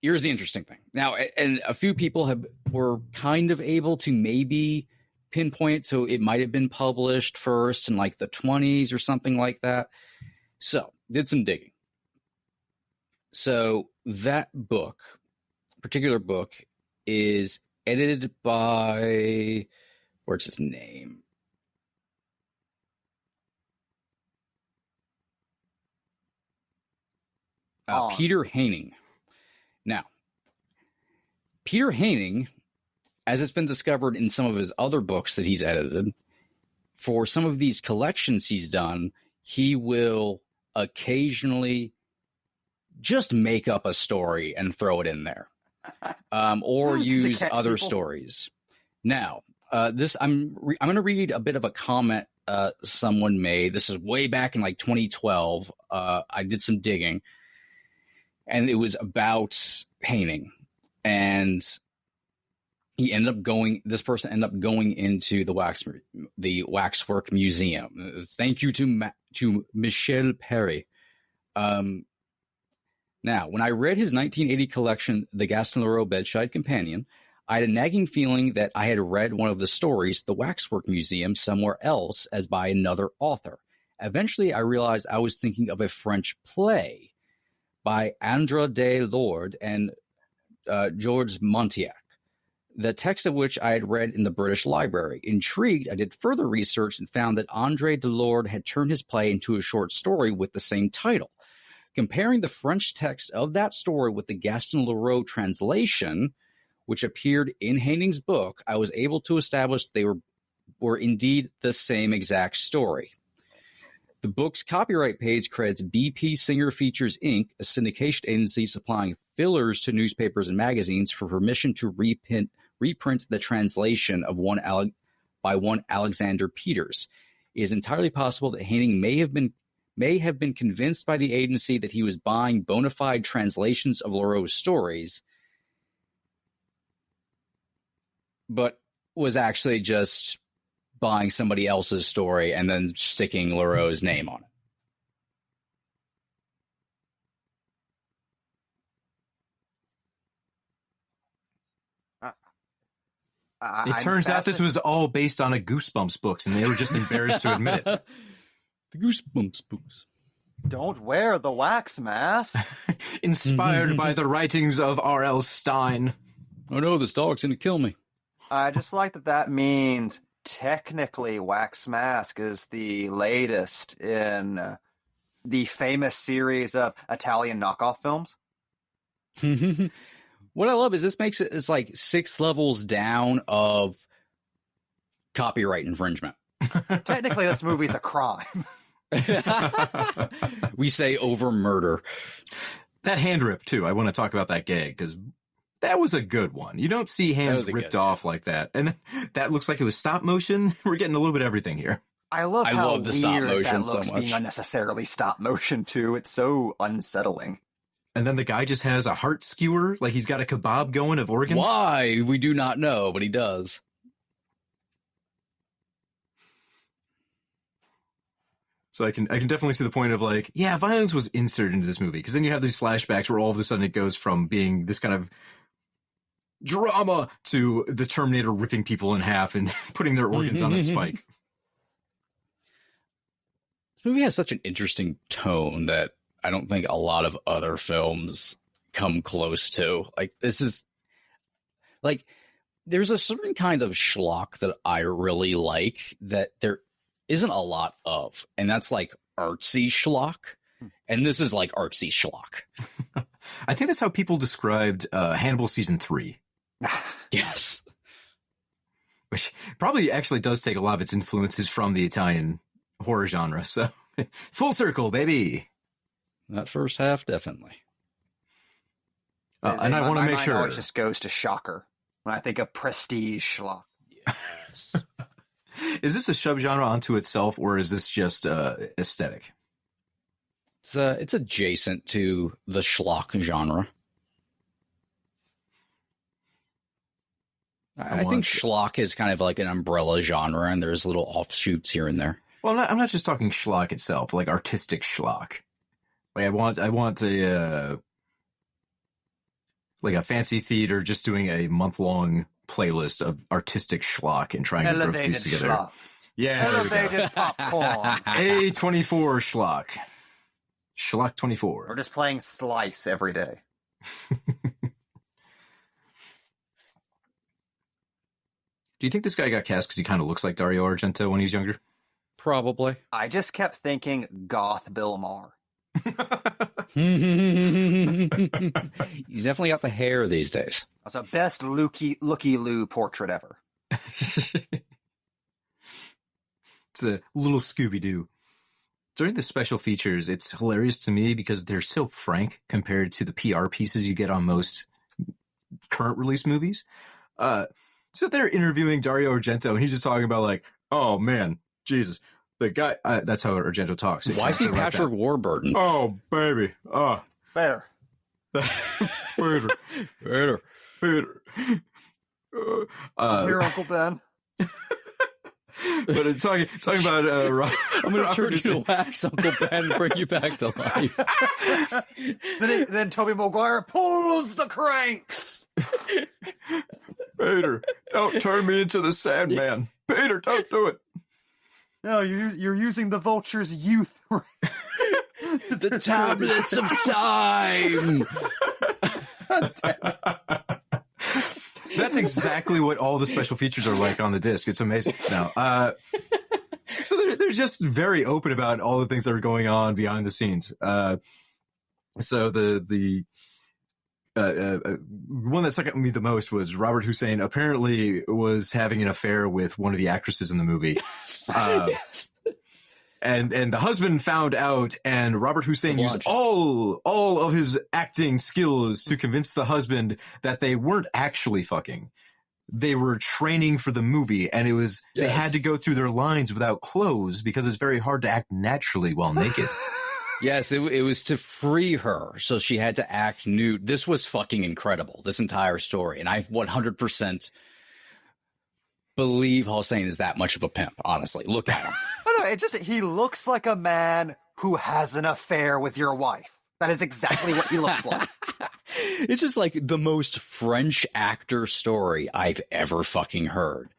here's the interesting thing. Now, and a few people were kind of able to maybe pinpoint, so it might have been published first in like the 20s or something like that. So, did some digging. So, that particular book, is edited by, what's his name? Peter Haining. Now, Peter Haining, as it's been discovered in some of his other books that he's edited, for some of these collections he's done, he will occasionally just make up a story and throw it in there, or use other stories. Now, I'm going to read a bit of a comment someone made. This is way back in like 2012. I did some digging, and it was about painting, and this person ended up going into the Waxwork Museum. Thank you to Michel Perry. Now, when I read his 1980 collection, The Gaston Leroux Bedside Companion, I had a nagging feeling that I had read one of the stories, The Waxwork Museum, somewhere else as by another author. Eventually, I realized I was thinking of a French play by André de Lorde and Georges Montiac, the text of which I had read in the British Library. Intrigued, I did further research and found that André de Lorde had turned his play into a short story with the same title. Comparing the French text of that story with the Gaston Leroux translation, which appeared in Heining's book, I was able to establish they were indeed the same exact story. The book's copyright page credits BP Singer Features, Inc., a syndication agency supplying fillers to newspapers and magazines, for permission to reprint the translation of one Alexander Peters. It is entirely possible that Heining may have been convinced by the agency that he was buying bona fide translations of Leroux's stories, but was actually just buying somebody else's story and then sticking Leroux's name on it. It turns out this was all based on a Goosebumps books, and they were just embarrassed to admit it. The Goosebumps books. Don't wear the wax mask. Inspired by the writings of R.L. Stein. Oh no, this dog's gonna kill me. I just like that means technically Wax Mask is the latest in the famous series of Italian knockoff films. What I love is this makes it's like 6 levels down of copyright infringement. Technically, this movie's a crime. We say over murder. That hand rip, too. I want to talk about that gag, because that was a good one. You don't see hands ripped off like that. And that looks like it was stop motion. We're getting a little bit of everything here. I love how the weird stop motion that looks so much. being unnecessarily stop motion, too. It's so unsettling. And then the guy just has a heart skewer, like he's got a kebab going of organs. Why? We do not know, but he does. So I can definitely see the point of like, yeah, violence was inserted into this movie, because then you have these flashbacks where all of a sudden it goes from being this kind of drama to the Terminator ripping people in half and putting their organs on a spike. This movie has such an interesting tone that I don't think a lot of other films come close to. Like, this is like, there's a certain kind of schlock that I really like that there isn't a lot of, and that's like artsy schlock. And this is like artsy schlock. I think that's how people described Hannibal season 3. Yes. Which probably actually does take a lot of its influences from the Italian horror genre. So full circle, baby. That first half, definitely. And I want to make sure. My mind always just goes to Shocker when I think of prestige schlock. Yes. Is this a subgenre unto itself, or is this just aesthetic? It's adjacent to the schlock genre. I think schlock is kind of like an umbrella genre, and there's little offshoots here and there. Well, I'm not just talking schlock itself, like artistic schlock. Like I want a like a fancy theater just doing a month-long playlist of artistic schlock and trying to group these together. Schlock. Yeah, Elevated popcorn. A24 schlock. Schlock 24. We're just playing Slice every day. Do you think this guy got cast because he kind of looks like Dario Argento when he was younger? Probably. I just kept thinking goth Bill Maher. He's definitely got the hair these days. That's the best looky-loo portrait ever. It's a little Scooby-Doo. During the special features, it's hilarious to me because they're so frank compared to the PR pieces you get on most current release movies. So they're interviewing Dario Argento, and he's just talking about like, oh man, Jesus. The guy, that's how Argento talks. Why is he Patrick Warburton? Oh, baby. Oh. Better. Better. Here, Uncle Ben. But it's talking about I'm going to turn you to wax, Uncle Ben, and bring you back to life. then Tobey Maguire pulls the cranks. Peter, don't turn me into the Sandman. Peter, don't do it. No, you're using the Vulture's youth. The tablets of time. That's exactly what all the special features are like on the disc. It's amazing. No, so they're just very open about all the things that are going on behind the scenes. So the one that stuck out to me the most was Robert Hussein apparently was having an affair with one of the actresses in the movie. Yes. And the husband found out, and Robert Hussein used all of his acting skills to convince the husband that they weren't actually fucking. They were training for the movie, and they had to go through their lines without clothes because it's very hard to act naturally while naked. Yes, it was to free her, so she had to act nude. This was fucking incredible, this entire story, and I 100% believe Hossein is that much of a pimp, honestly. Look at him. No, he looks like a man who has an affair with your wife. That is exactly what he looks like. It's just like the most French actor story I've ever fucking heard.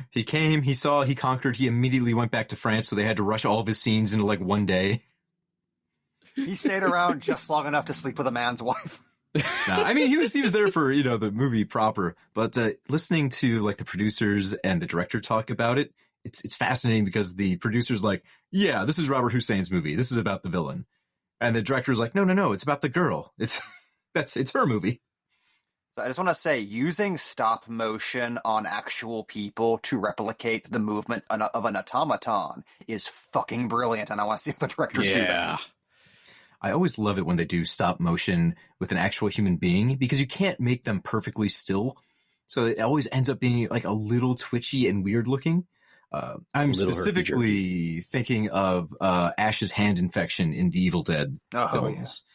He came, he saw, he conquered, he immediately went back to France, so they had to rush all of his scenes into like one day. He stayed around just long enough to sleep with a man's wife. I mean, he was there for, the movie proper, but listening to like the producers and the director talk about it, it's fascinating because the producer's like, yeah, this is Robert Hussein's movie. This is about the villain. And the director's like, no, it's about the girl. It's her movie. So I just want to say, using stop motion on actual people to replicate the movement of an automaton is fucking brilliant, and I want to see if the directors do that. I always love it when they do stop motion with an actual human being because you can't make them perfectly still. So it always ends up being like a little twitchy and weird looking. I'm specifically thinking of Ash's hand infection in the Evil Dead films.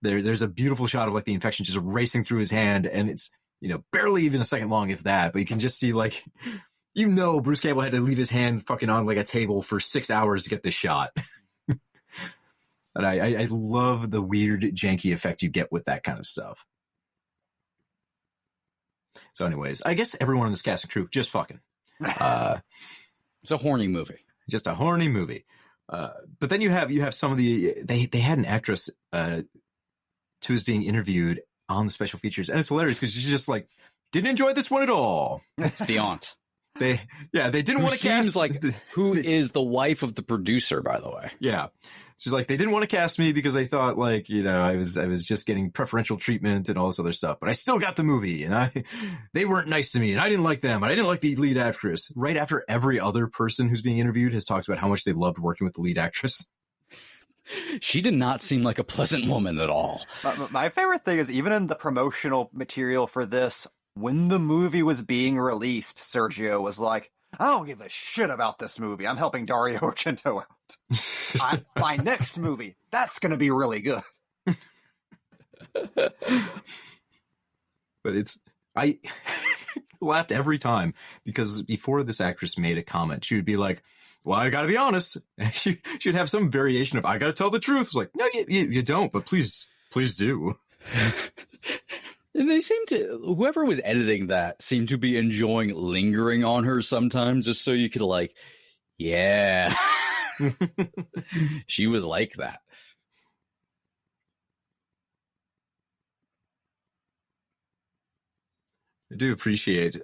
Yeah. There's a beautiful shot of like the infection just racing through his hand, and it's barely even a second long, if that. But you can just see like Bruce Campbell had to leave his hand fucking on like a table for 6 hours to get this shot. And I love the weird janky effect you get with that kind of stuff. So, anyways, I guess everyone in this cast and crew just fucking. It's a horny movie. Just a horny movie. But then you have some of the they had an actress who was being interviewed on the special features, and it's hilarious because she's just like, didn't enjoy this one at all. It's the aunt. They didn't want to cast who is the wife of the producer, by the way. Yeah. She's like, they didn't want to cast me because they thought like, I was just getting preferential treatment and all this other stuff, but I still got the movie, and they weren't nice to me, and I didn't like them, and I didn't like the lead actress. Right after every other person who's being interviewed has talked about how much they loved working with the lead actress. She did not seem like a pleasant woman at all. My favorite thing is, even in the promotional material for this, when the movie was being released, Sergio was like, I don't give a shit about this movie. I'm helping Dario Argento out. My next movie, that's going to be really good. But I laughed every time because before this actress made a comment, she would be like, well, I got to be honest. She would have some variation of, I got to tell the truth. It's like, no, you don't, but please do. And they seem to, whoever was editing that seemed to be enjoying lingering on her sometimes, just so you could like, yeah, she was like that. I do appreciate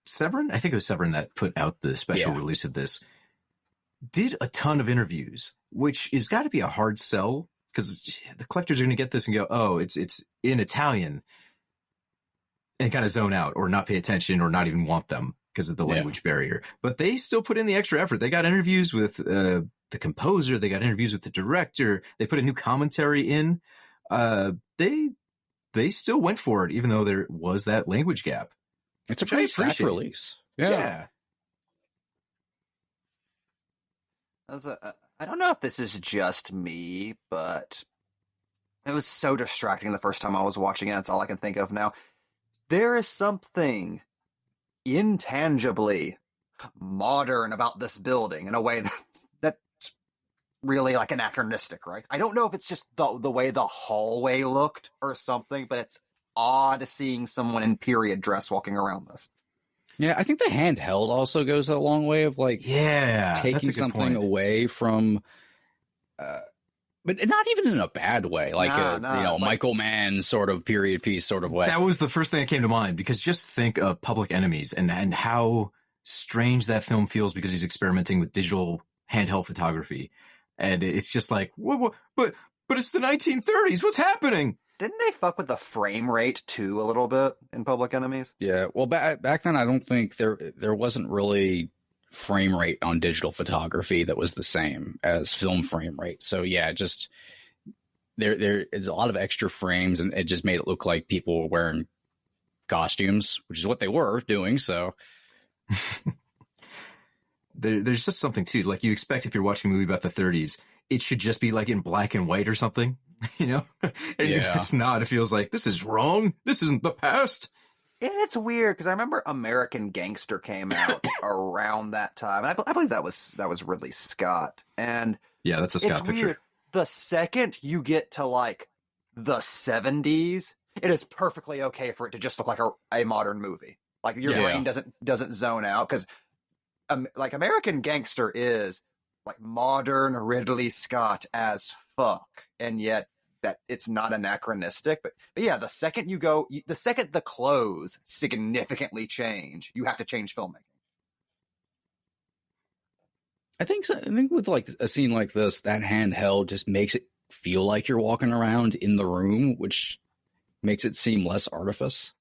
Severin. I think it was Severin that put out the special release of this. Did a ton of interviews, which is got to be a hard sell. Because the collectors are going to get this and go, oh, it's in Italian, and kind of zone out or not pay attention or not even want them because of the language barrier. But they still put in the extra effort. They got interviews with the composer. They got interviews with the director. They put a new commentary in. They still went for it, even though there was that language gap. It's a pretty stacked release. Yeah. I don't know if this is just me, but it was so distracting the first time I was watching it. That's all I can think of now. There is something intangibly modern about this building in a way that's really like anachronistic, right? I don't know if it's just the way the hallway looked or something, but it's odd seeing someone in period dress walking around this. Yeah, I think the handheld also goes a long way of like taking something away from but not even in a bad way, like Michael Mann sort of period piece sort of way. That was the first thing that came to mind, because just think of Public Enemies and how strange that film feels because he's experimenting with digital handheld photography. And it's just like, but it's the 1930s. What's happening? Didn't they fuck with the frame rate too a little bit in Public Enemies? Yeah, well, back then I don't think there wasn't really frame rate on digital photography that was the same as film frame rate. So yeah, just there is a lot of extra frames, and it just made it look like people were wearing costumes, which is what they were doing. So there's just something too, like you expect if you're watching a movie about the 30s, it should just be like in black and white or something, you know? And it's not. It feels like this is wrong. This isn't the past. And it's weird because I remember American Gangster came out around that time. And I believe that was Ridley Scott. And yeah, that's a Scott picture. Weird. The second you get to like the 70s, it is perfectly okay for it to just look like a modern movie. Like your brain doesn't zone out, because like American Gangster is like modern Ridley Scott as fuck, and yet that it's not anachronistic. But yeah, the second the clothes significantly change, you have to change filmmaking. I think so. I think with like a scene like this, that handheld just makes it feel like you're walking around in the room, which makes it seem less artifice.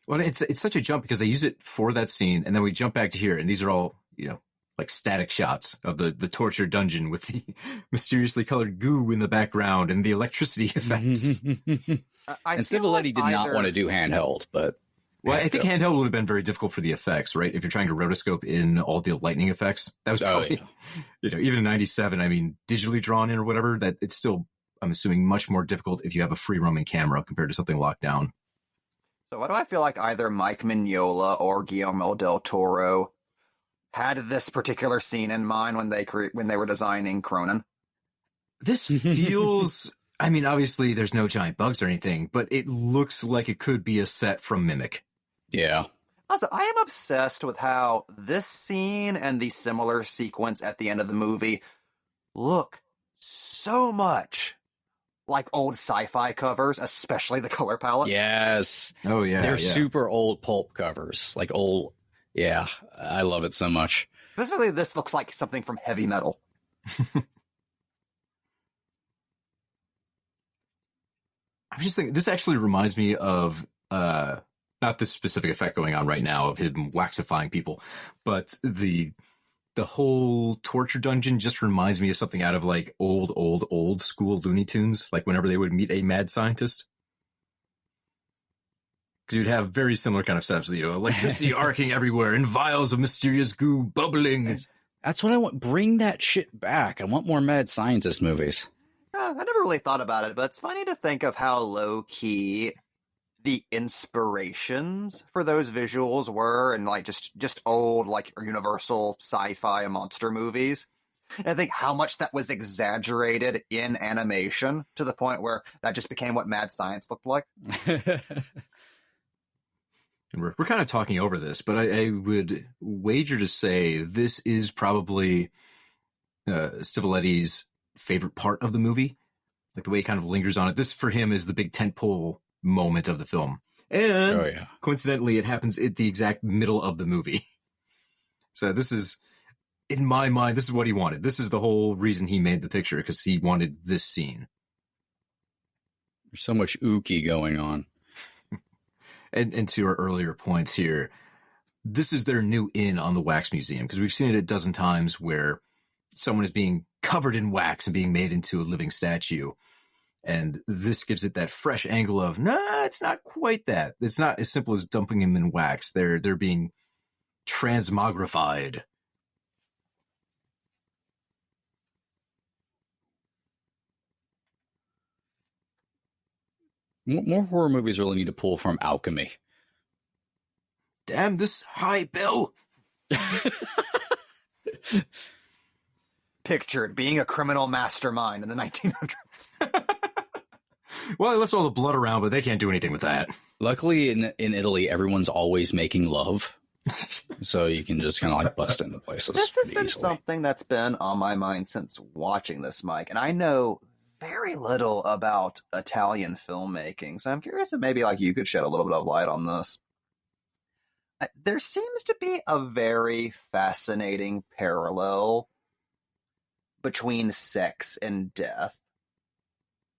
Well, it's such a jump because they use it for that scene, and then we jump back to here, and these are all, like static shots of the torture dungeon with the mysteriously colored goo in the background and the electricity effects. And Stivaletti did not want to do handheld, but... Well, I think handheld would have been very difficult for the effects, right? If you're trying to rotoscope in all the lightning effects, that was probably, even in 97, I mean, digitally drawn in or whatever, that it's still, I'm assuming, much more difficult if you have a free roaming camera compared to something locked down. So why do I feel like either Mike Mignola or Guillermo del Toro had this particular scene in mind when they were designing Cronin? This feels, I mean, obviously there's no giant bugs or anything, but it looks like it could be a set from Mimic. Yeah. Also, I am obsessed with how this scene and the similar sequence at the end of the movie look so much like old sci-fi covers, especially the color palette. Yes. Oh, yeah. They're super old pulp covers, like old. Yeah, I love it so much. Specifically, this looks like something from heavy metal. I'm just thinking, this actually reminds me of, not this specific effect going on right now of him waxifying people, but the whole torture dungeon just reminds me of something out of like old school Looney Tunes, like whenever they would meet a mad scientist. Because you'd have very similar kind of setups, electricity arcing everywhere and vials of mysterious goo bubbling. That's what I want. Bring that shit back. I want more mad scientist movies. I never really thought about it, but it's funny to think of how low-key the inspirations for those visuals were, and like just old like Universal sci-fi monster movies. And I think how much that was exaggerated in animation to the point where that just became what mad science looked like. And we're kind of talking over this, but I would wager to say this is probably Stivaletti's favorite part of the movie, like the way he kind of lingers on it. This for him is the big tentpole moment of the film, and coincidentally, it happens at the exact middle of the movie. So this is, in my mind, this is what he wanted. This is the whole reason he made the picture, because he wanted this scene. There's so much ooky going on. And to our earlier points here, this is their new in on the wax museum, because we've seen it a dozen times where someone is being covered in wax and being made into a living statue. And this gives it that fresh angle of, nah, it's not quite that. It's not as simple as dumping him in wax. They're being transmogrified. More horror movies really need to pull from alchemy. Damn this high bill. Pictured being a criminal mastermind in the 1900s. Well, they left all the blood around, but they can't do anything with that. Luckily, in Italy, everyone's always making love. So you can just kind of like bust into places. This has been easily. something that's been on my mind since watching this, Mike. And I know very little about Italian filmmaking. So I'm curious if maybe like you could shed a little bit of light on this. There seems to be a very fascinating parallel between sex and death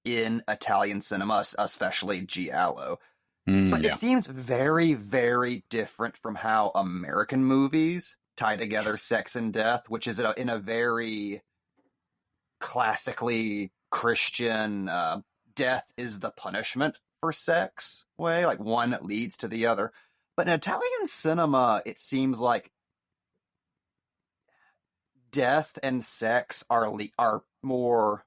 in Italian cinema, especially giallo. But it seems very, very different from how American movies tie together sex and death, which is in a very classically Christian death is the punishment for sex way, like one leads to the other. But in Italian cinema, it seems like death and sex are more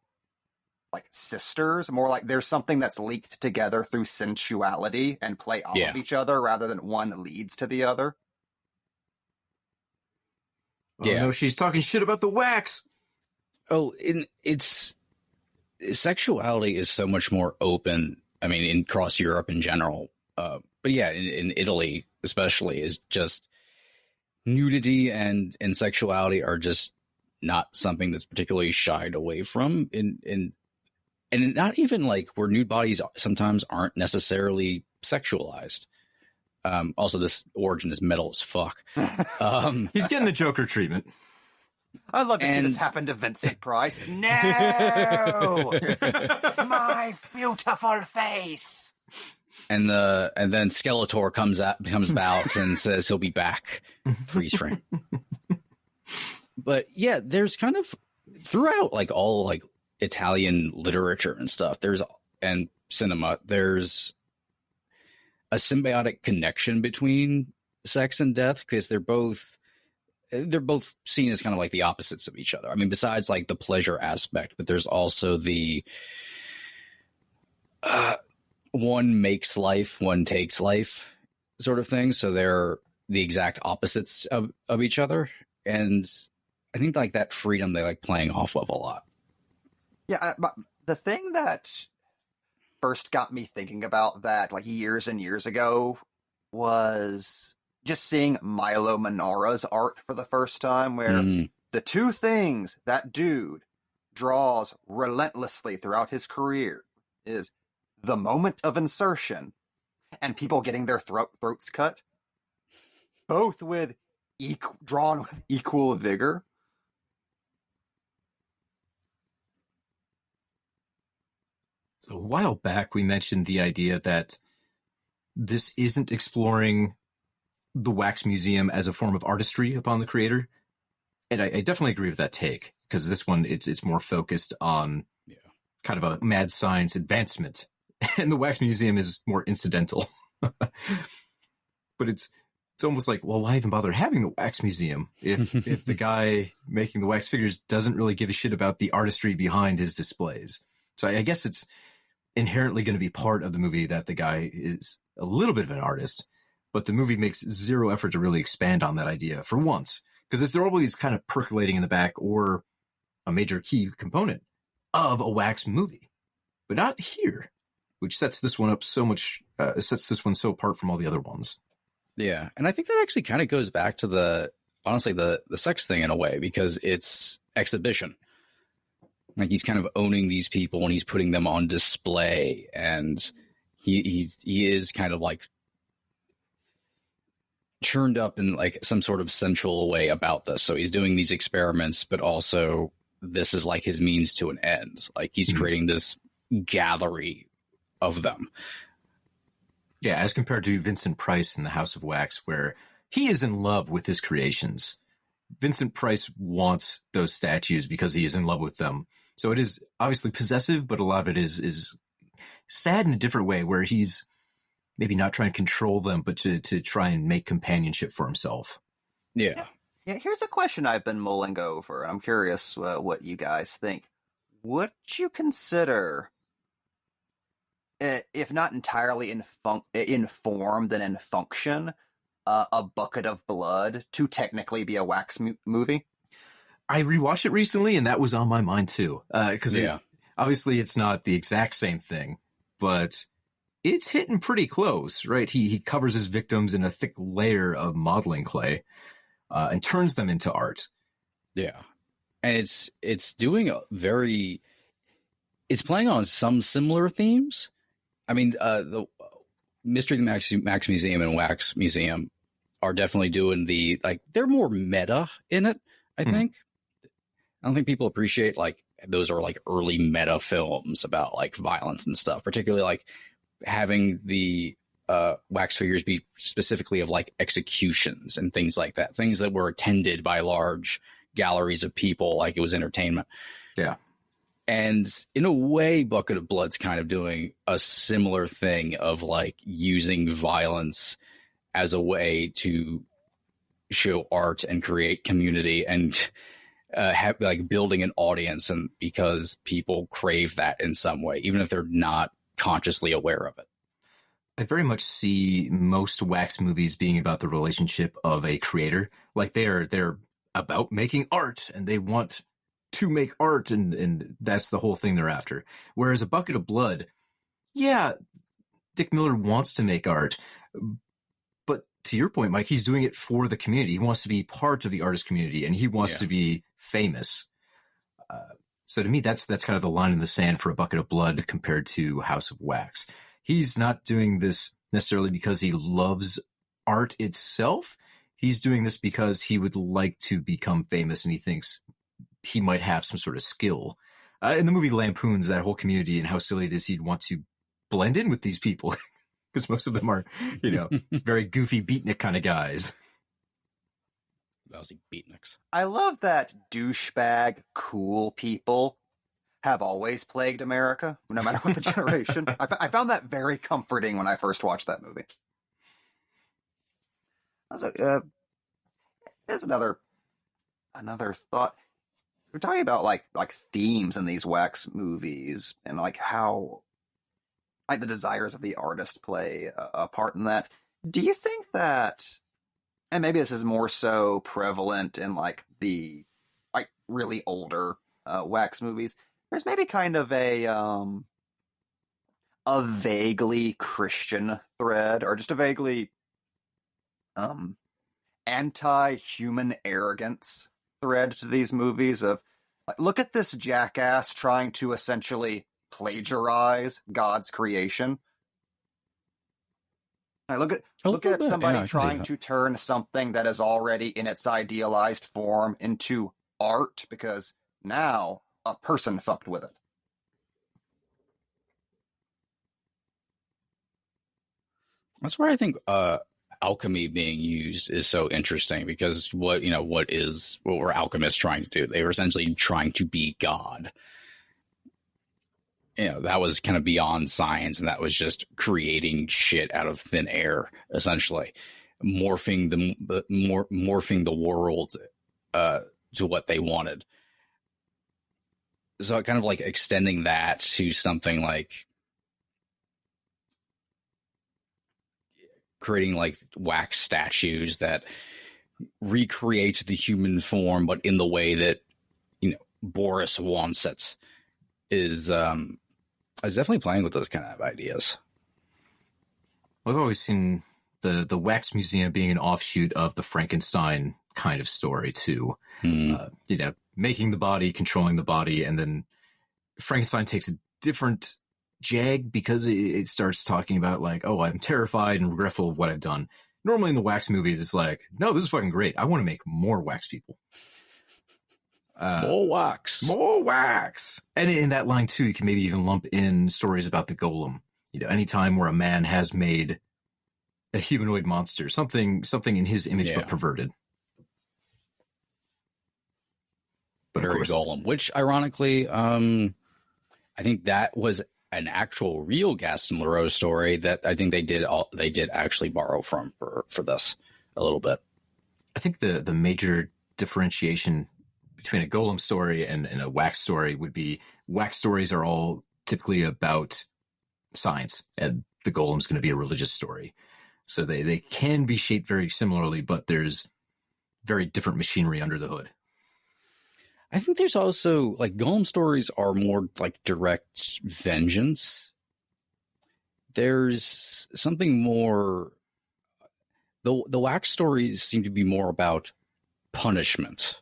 like sisters, more like there's something that's leaked together through sensuality and play off of each other rather than one leads to the other. Oh, no, she's talking shit about the wax. Oh, sexuality is so much more open. I mean, across Europe in general. But yeah, in Italy especially, is just nudity and sexuality are just not something that's particularly shied away from. And not even like where nude bodies sometimes aren't necessarily sexualized. Also, this origin is metal as fuck. He's getting the Joker treatment. I'd love to see this happen to Vincent Price. No! My beautiful face! And then Skeletor comes about and says he'll be back. Freeze frame. But yeah, there's kind of throughout like all like Italian literature and stuff, and cinema, there's a symbiotic connection between sex and death because they're both seen as kind of like the opposites of each other. I mean, besides like the pleasure aspect, but there's also the one makes life, one takes life sort of thing. So they're the exact opposites of each other. And I think like that freedom they like playing off of a lot. Yeah, but the thing that first got me thinking about that like years and years ago was just seeing Milo Manara's art for the first time, where the two things that dude draws relentlessly throughout his career is the moment of insertion and people getting their throats cut, both with drawn with equal vigor. So a while back, we mentioned the idea that this isn't exploring the wax museum as a form of artistry upon the creator. And I definitely agree with that take, because this one, it's more focused on kind of a mad science advancement. And the wax museum is more incidental. But it's almost like, well, why even bother having the wax museum if the guy making the wax figures doesn't really give a shit about the artistry behind his displays? So I guess it's inherently going to be part of the movie that the guy is a little bit of an artist, but the movie makes zero effort to really expand on that idea for once, because it's always kind of percolating in the back or a major key component of a wax movie, but not here, which sets this one up so much, sets this one so apart from all the other ones. Yeah. And I think that actually kind of goes back to the sex thing in a way, because it's exhibition. Like he's kind of owning these people and he's putting them on display, and he is kind of like churned up in like some sort of sensual way about this. So he's doing these experiments, but also this is like his means to an end. Like he's creating this gallery of them. Yeah, as compared to Vincent Price in The House of Wax, where he is in love with his creations. Vincent Price wants those statues because he is in love with them. So it is obviously possessive, but a lot of it is sad in a different way, where he's maybe not trying to control them, but to try and make companionship for himself. Yeah. Here's a question I've been mulling over. I'm curious what you guys think. Would you consider, if not entirely in form, then in function, A Bucket of Blood to technically be a wax movie? I rewatched it recently, and that was on my mind too. Because obviously it's not the exact same thing, but it's hitting pretty close, right? He covers his victims in a thick layer of modeling clay and turns them into art. Yeah. And it's doing it's playing on some similar themes. I mean, the Mystery Max Museum and Wax Museum are definitely doing they're more meta in it, I think. I don't think people appreciate those are early meta films about violence and stuff, particularly having the wax figures be specifically of executions and things like that, things that were attended by large galleries of people, like it was entertainment. Yeah. And in a way, Bucket of Blood's kind of doing a similar thing of using violence as a way to show art and create community and have building an audience, and because people crave that in some way, even if they're not consciously aware of it. I very much see most wax movies being about the relationship of a creator. They're about making art, and they want to make art, and that's the whole thing they're after. Whereas A Bucket of Blood, yeah, Dick Miller wants to make art, but to your point, Mike, he's doing it for the community. He wants to be part of the artist community, and he wants to be famous. So to me, that's kind of the line in the sand for A Bucket of Blood compared to House of Wax. He's not doing this necessarily because he loves art itself. He's doing this because he would like to become famous, and he thinks he might have some sort of skill. And the movie lampoons that whole community and how silly it is he'd want to blend in with these people, because most of them are, very goofy beatnik kind of guys. Lousy beatniks. I love that douchebag cool people have always plagued America, no matter what the generation. I found that very comforting when I first watched that movie. Here's another thought. We're talking about like themes in these wax movies, and how the desires of the artist play a part in that. Do you think that, and maybe this is more so prevalent in the really older wax movies, there's maybe kind of a vaguely Christian thread, or just a vaguely anti-human arrogance thread to these movies of, look at this jackass trying to essentially plagiarize God's creation. Look at somebody trying to turn something that is already in its idealized form into art, because now a person fucked with it. That's where I think alchemy being used is so interesting, because what were alchemists trying to do? They were essentially trying to be God. That was kind of beyond science, and that was just creating shit out of thin air, essentially, morphing the world to what they wanted. So kind of extending that to something like creating wax statues that recreate the human form, but in the way that Boris wants it, is definitely playing with those kind of ideas. I've always seen the wax museum being an offshoot of the Frankenstein kind of story too. Making the body, controlling the body, and then Frankenstein takes a different jag because it starts talking about I'm terrified and regretful of what I've done. Normally in the wax movies, it's no, this is fucking great. I want to make more wax people. More wax. And in that line too, you can maybe even lump in stories about the golem. Anytime where a man has made a humanoid monster, something in his image but perverted. But very golem, which ironically, I think that was an actual real Gaston Leroux story that I think they did actually borrow from for this a little bit. I think the major differentiation between a golem story and a wax story would be wax stories are all typically about science, and the golem's going to be a religious story. So they can be shaped very similarly, but there's very different machinery under the hood. I think there's also, like, golem stories are more like direct vengeance. There's something more. The wax stories seem to be more about punishment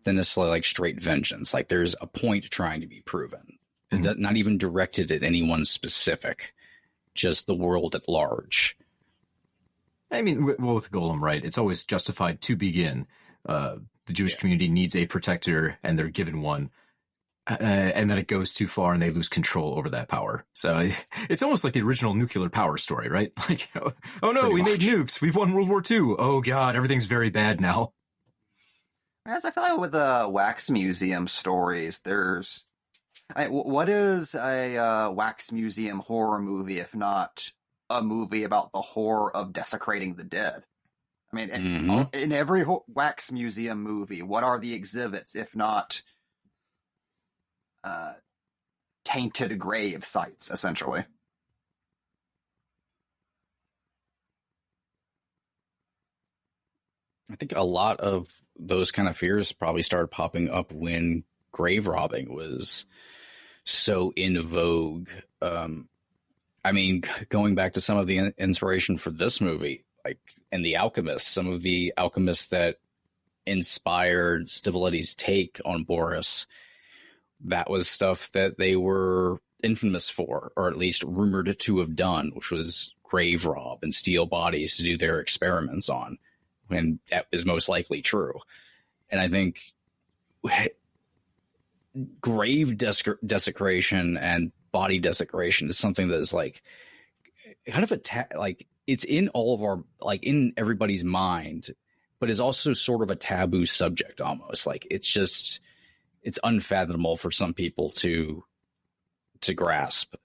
than necessarily like straight vengeance. Like, there's a point trying to be proven, and not even directed at anyone specific, just the world at large. I mean, well, with Golem, right? It's always justified to begin. The Jewish community needs a protector, and they're given one. And then it goes too far, and they lose control over that power. So it's almost like the original nuclear power story, right? Like, oh no, we made nukes. We've won World War II. Oh God, everything's very bad now. As I feel like with the wax museum stories, what is a wax museum horror movie if not a movie about the horror of desecrating the dead? I mean, in every wax museum movie, what are the exhibits if not tainted grave sites, essentially? I think a lot of those kind of fears probably started popping up when grave robbing was so in vogue. I mean, going back to some of the inspiration for this movie, like in The Alchemist, some of the alchemists that inspired Stivaletti's take on Boris, that was stuff that they were infamous for, or at least rumored to have done, which was grave rob and steal bodies to do their experiments on, when that is most likely true. And I think grave desecration and body desecration is something that is like kind of like it's in all of our, like in everybody's mind, but is also sort of a taboo subject almost. Like it's unfathomable for some people to grasp.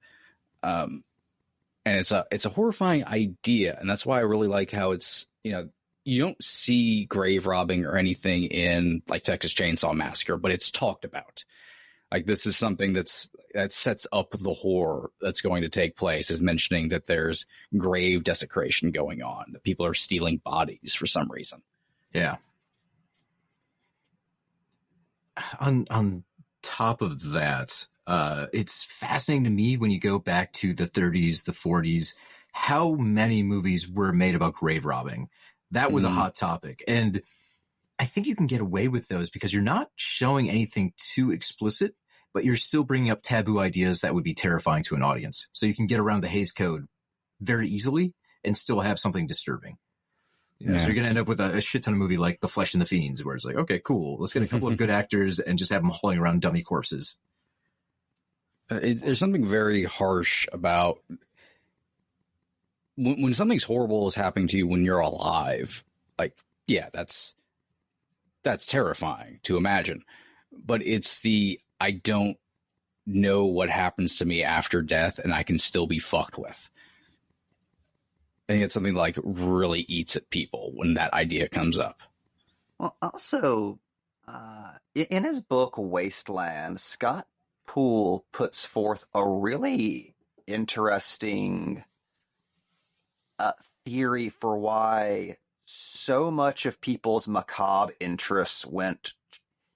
And it's a horrifying idea. And that's why I really like how it's, you don't see grave robbing or anything in like Texas Chainsaw Massacre, but it's talked about. Like, this is something that sets up the horror that's going to take place, is mentioning that there's grave desecration going on, that people are stealing bodies for some reason. Yeah. On top of that, it's fascinating to me when you go back to the 30s, the 40s, how many movies were made about grave robbing. That was a hot topic. And I think you can get away with those because you're not showing anything too explicit, but you're still bringing up taboo ideas that would be terrifying to an audience. So you can get around the Hays Code very easily and still have something disturbing. So you're going to end up with a shit ton of movie like The Flesh and the Fiends, where it's like, okay, cool, let's get a couple of good actors and just have them hauling around dummy corpses. There's something very harsh about when something's horrible is happening to you when you're alive. Like, yeah, that's terrifying to imagine. But it's I don't know what happens to me after death, and I can still be fucked with. I think it's something like really eats at people when that idea comes up. Well, also, in his book Wasteland, Scott Poole puts forth a really interesting theory for why so much of people's macabre interests went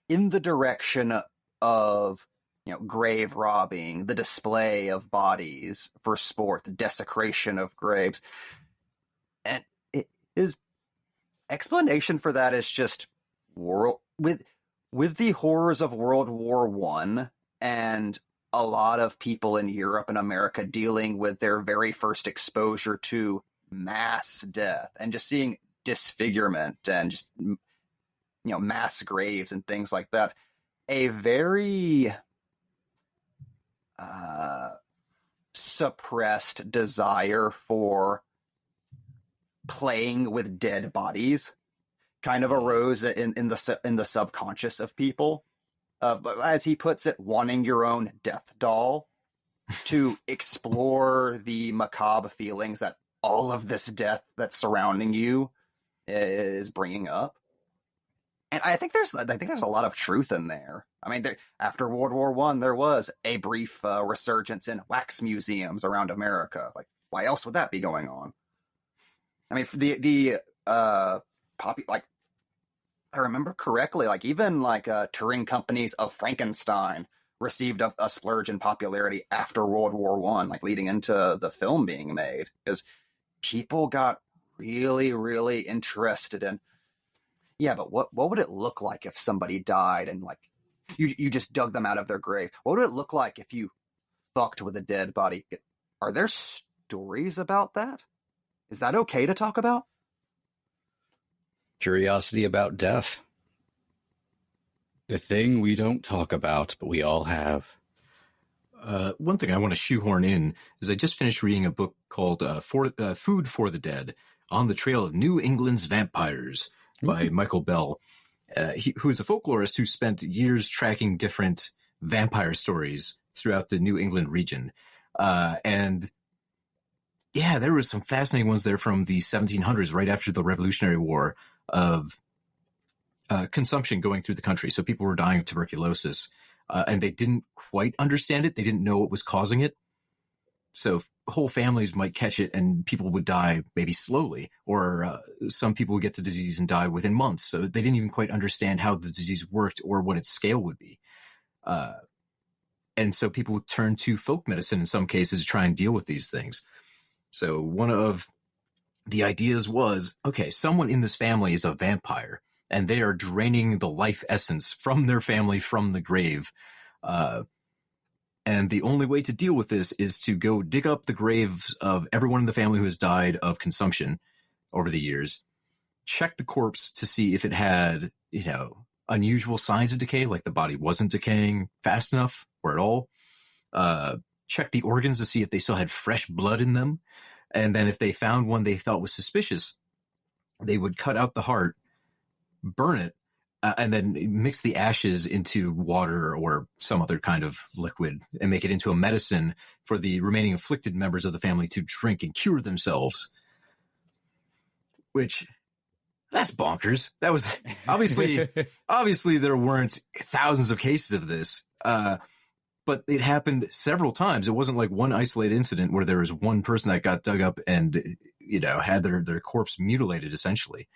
in the direction of, grave robbing, the display of bodies for sport, the desecration of graves. And his explanation for that is just with the horrors of World War I and a lot of people in Europe and America dealing with their very first exposure to mass death and just seeing disfigurement and just, mass graves and things like that. A very suppressed desire for playing with dead bodies kind of arose in the subconscious of people. As he puts it, wanting your own death doll to explore the macabre feelings that all of this death that's surrounding you is bringing up. And I think there's a lot of truth in there. I mean, after World War I, there was a brief resurgence in wax museums around America. Like, why else would that be going on? I mean, like, I remember correctly, like even like touring companies of Frankenstein received a splurge in popularity after World War One, like leading into the film being made, because people got really, really interested in, yeah, but what would it look like if somebody died and like you just dug them out of their grave? What would it look like if you fucked with a dead body? Are there stories about that? Is that okay to talk about? Curiosity about death. The thing we don't talk about, but we all have. One thing I want to shoehorn in is I just finished reading a book called Food for the Dead, On the Trail of New England's Vampires by Michael Bell, who is a folklorist who spent years tracking different vampire stories throughout the New England region. And yeah, there was some fascinating ones there from the 1700s, right after the Revolutionary War, of consumption going through the country. So people were dying of tuberculosis, and they didn't quite understand it. They didn't know what was causing it. So whole families might catch it and people would die maybe slowly, or some people would get the disease and die within months. So they didn't even quite understand how the disease worked or what its scale would be. And so people would turn to folk medicine in some cases to try and deal with these things. So one of the ideas was, okay, someone in this family is a vampire and they are draining the life essence from their family from the grave. And the only way to deal with this is to go dig up the graves of everyone in the family who has died of consumption over the years, check the corpse to see if it had, unusual signs of decay, like the body wasn't decaying fast enough or at all. Check the organs to see if they still had fresh blood in them. And then if they found one they thought was suspicious, they would cut out the heart, burn it, and then mix the ashes into water or some other kind of liquid and make it into a medicine for the remaining afflicted members of the family to drink and cure themselves. Which, that's bonkers. That was obviously there weren't thousands of cases of this, but it happened several times. It wasn't like one isolated incident where there was one person that got dug up and, had their corpse mutilated, essentially.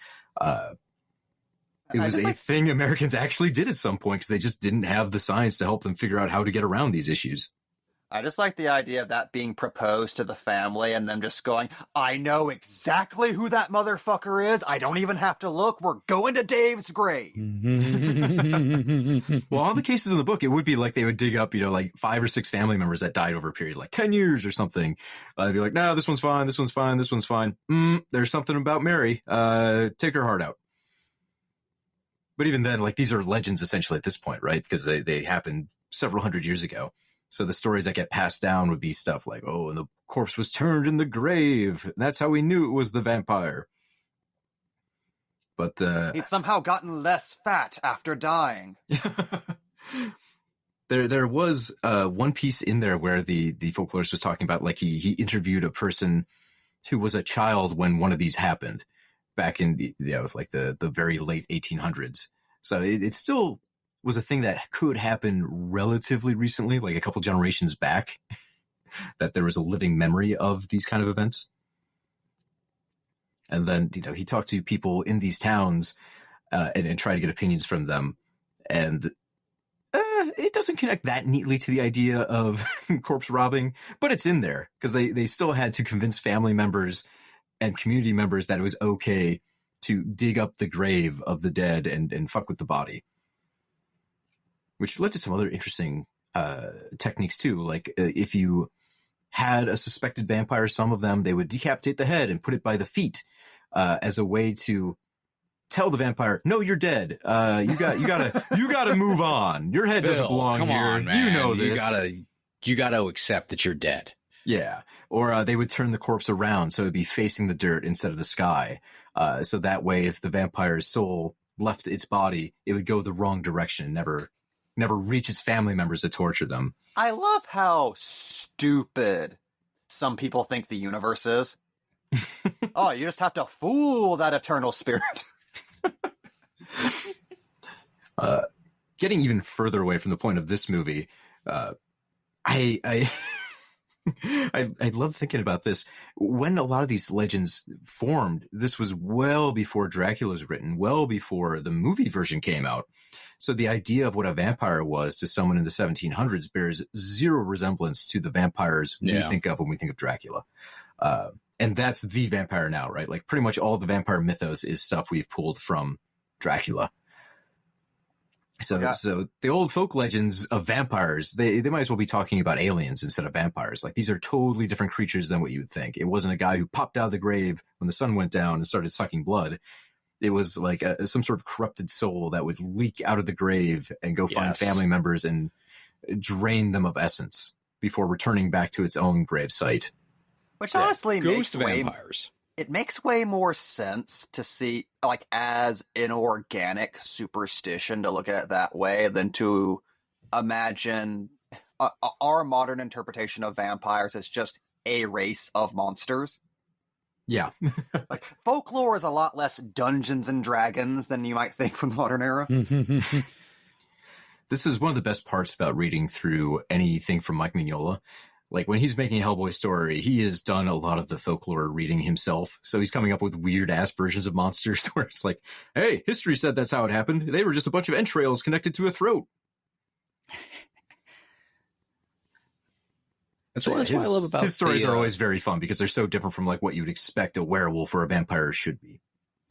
It was a thing Americans actually did at some point because they just didn't have the science to help them figure out how to get around these issues. I just like the idea of that being proposed to the family and them just going, I know exactly who that motherfucker is. I don't even have to look. We're going to Dave's grave. Well, all the cases in the book, it would be like they would dig up, like 5 or 6 family members that died over a period of like 10 years or something. They'd be like, no, this one's fine. This one's fine. This one's fine. There's something about Mary. Take her heart out. But even then, like, these are legends essentially at this point, right? Because they happened several hundred years ago. So the stories that get passed down would be stuff like, oh, and the corpse was turned in the grave. That's how we knew it was the vampire. But he'd somehow gotten less fat after dying. There was one piece in there where the folklorist was talking about, like, he interviewed a person who was a child when one of these happened back in like the very late 1800s. So it still was a thing that could happen relatively recently, like a couple generations back, that there was a living memory of these kind of events. And then, he talked to people in these towns and tried to get opinions from them. And it doesn't connect that neatly to the idea of corpse robbing, but it's in there because they still had to convince family members and community members that it was okay to dig up the grave of the dead and fuck with the body. Which led to some other interesting techniques too. Like if you had a suspected vampire, some of them, they would decapitate the head and put it by the feet as a way to tell the vampire, no, you're dead. You gotta move on. Your head doesn't belong come here. On, man. You know this. You gotta accept that you're dead. Yeah. Or they would turn the corpse around so it'd be facing the dirt instead of the sky. So that way, if the vampire's soul left its body, it would go the wrong direction and never reach its family members to torture them. I love how stupid some people think the universe is. Oh, you just have to fool that eternal spirit. Getting even further away from the point of this movie, I I love thinking about this. When a lot of these legends formed, this was well before Dracula was written, well before the movie version came out. So the idea of what a vampire was to someone in the 1700s bears zero resemblance to the vampires we think of when we think of Dracula. And that's the vampire now, right? Like pretty much all the vampire mythos is stuff we've pulled from Dracula. So the old folk legends of vampires, they might as well be talking about aliens instead of vampires. Like these are totally different creatures than what you would think. It wasn't a guy who popped out of the grave when the sun went down and started sucking blood. It was like some sort of corrupted soul that would leak out of the grave and go find family members and drain them of essence before returning back to its own grave site. Which honestly makes vampires. It makes way more sense to see, like, as an organic superstition to look at it that way than to imagine our modern interpretation of vampires as just a race of monsters. Yeah. Like, folklore is a lot less Dungeons and Dragons than you might think from the modern era. This is one of the best parts about reading through anything from Mike Mignola. Like when he's making a Hellboy story, he has done a lot of the folklore reading himself. So he's coming up with weird ass versions of monsters where it's like, hey, history said that's how it happened. They were just a bunch of entrails connected to a throat. That's what I love about his stories are always very fun because they're so different from like what you would expect a werewolf or a vampire should be.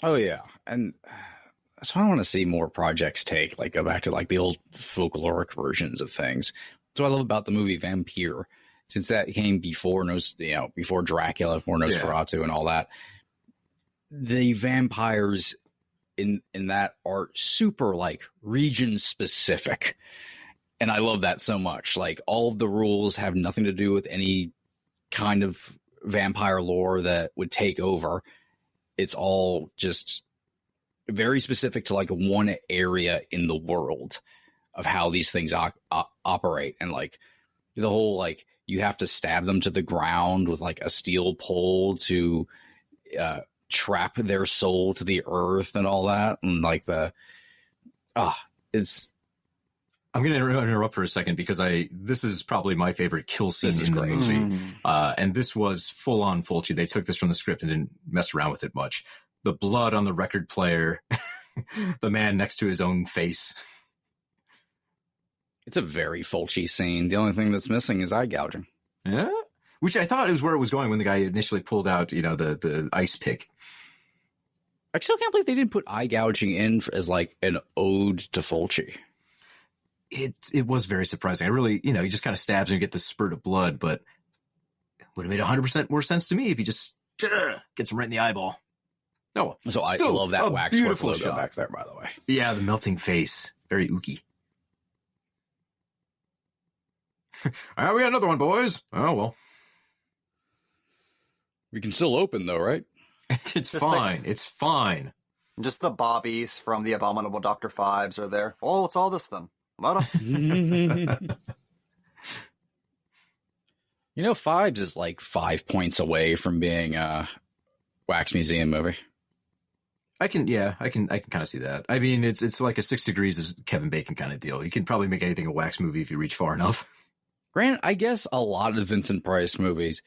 Oh yeah. And so I want to see more projects go back to like the old folkloric versions of things. That's what I love about the movie Vampire. Since that came before before Dracula, before Nosferatu and all that, the vampires in that are super like region specific. And I love that so much. Like all of the rules have nothing to do with any kind of vampire lore that would take over. It's all just very specific to like one area in the world of how these things operate. And like the whole, like, you have to stab them to the ground with like a steel pole to trap their soul to the earth and all that. And like it's. I'm going to interrupt for a second because this is probably my favorite kill scene in the movie. And this was full on Fulci. They took this from the script and didn't mess around with it much. The blood on the record player, the man next to his own face. It's a very Fulci scene. The only thing that's missing is eye gouging. Yeah, which I thought is where it was going when the guy initially pulled out, the ice pick. I still can't believe they didn't put eye gouging in as like an ode to Fulci. It was very surprising. I really, he just kind of stabs and you get this spurt of blood, but it would have made 100% more sense to me if he just gets him right in the eyeball. Oh, so I love that waxwork logo back there, by the way. Yeah, the melting face, very ooky. All right, we got another one, boys. Oh, well. We can still open, though, right? It's fine. It's fine. Just the bobbies from the Abominable Dr. Fives are there. Oh, it's all this then. Fives is like 5 points away from being a Wax Museum movie. I can kind of see that. I mean, it's like a 6 Degrees of Kevin Bacon kind of deal. You can probably make anything a Wax movie if you reach far enough. Granted, I guess a lot of Vincent Price movies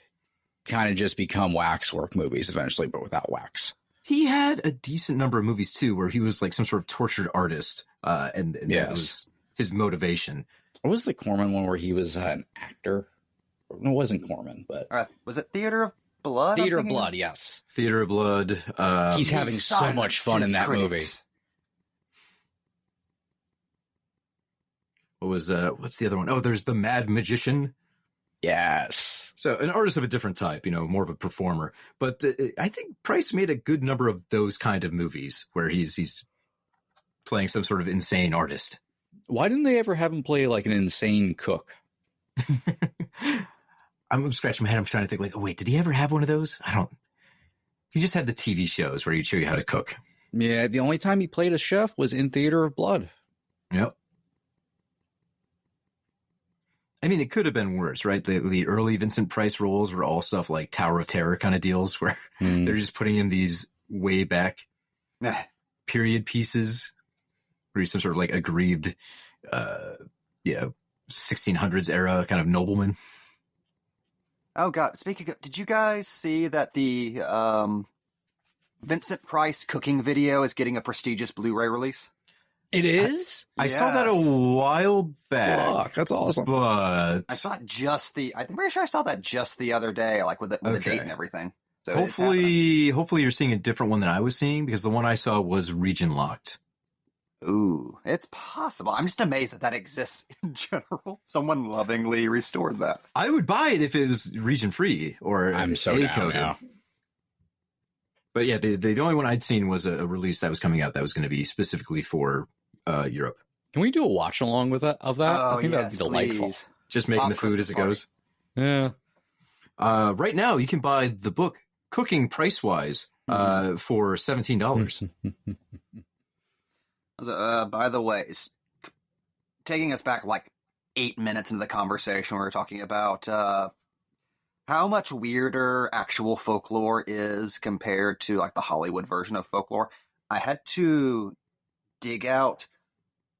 kind of just become waxwork movies eventually, but without wax. He had a decent number of movies too, where he was like some sort of tortured artist, and that was his motivation. What was the Corman one where he was an actor? No, it wasn't Corman, but was it Theater of Blood? Theater of Blood, yes. Theater of Blood. He's having so much fun in that movie. What was what's the other one? Oh, there's The Mad Magician. Yes. So an artist of a different type, more of a performer. But I think Price made a good number of those kind of movies where he's playing some sort of insane artist. Why didn't they ever have him play like an insane cook? I'm scratching my head. I'm trying to think like, oh, wait, did he ever have one of those? He just had the TV shows where he'd show you how to cook. Yeah, the only time he played a chef was in Theater of Blood. Yep. I mean, it could have been worse, right? The early Vincent Price roles were all stuff like Tower of Terror kind of deals where they're just putting in these way back period pieces where he's some sort of like aggrieved, 1600s era kind of nobleman. Oh God! Speaking of, did you guys see that the Vincent Price cooking video is getting a prestigious Blu-ray release? It is? I saw that a while back. Fuck, that's awesome. But I saw it I'm pretty sure I saw that just the other day, like with the date and everything. So hopefully you're seeing a different one than I was seeing, because the one I saw was region locked. Ooh, it's possible. I'm just amazed that exists in general. Someone lovingly restored that. I would buy it if it was region free or I'm so down now. But yeah, the only one I'd seen was a release that was coming out that was going to be specifically for Europe. Can we do a watch along with that? I think that would be delightful. Please. Just making the food as it goes. Yeah. Right now, you can buy the book Cooking Price Wise for $17. By the way, taking us back like 8 minutes into the conversation, we were talking about how much weirder actual folklore is compared to like the Hollywood version of folklore. I had to dig out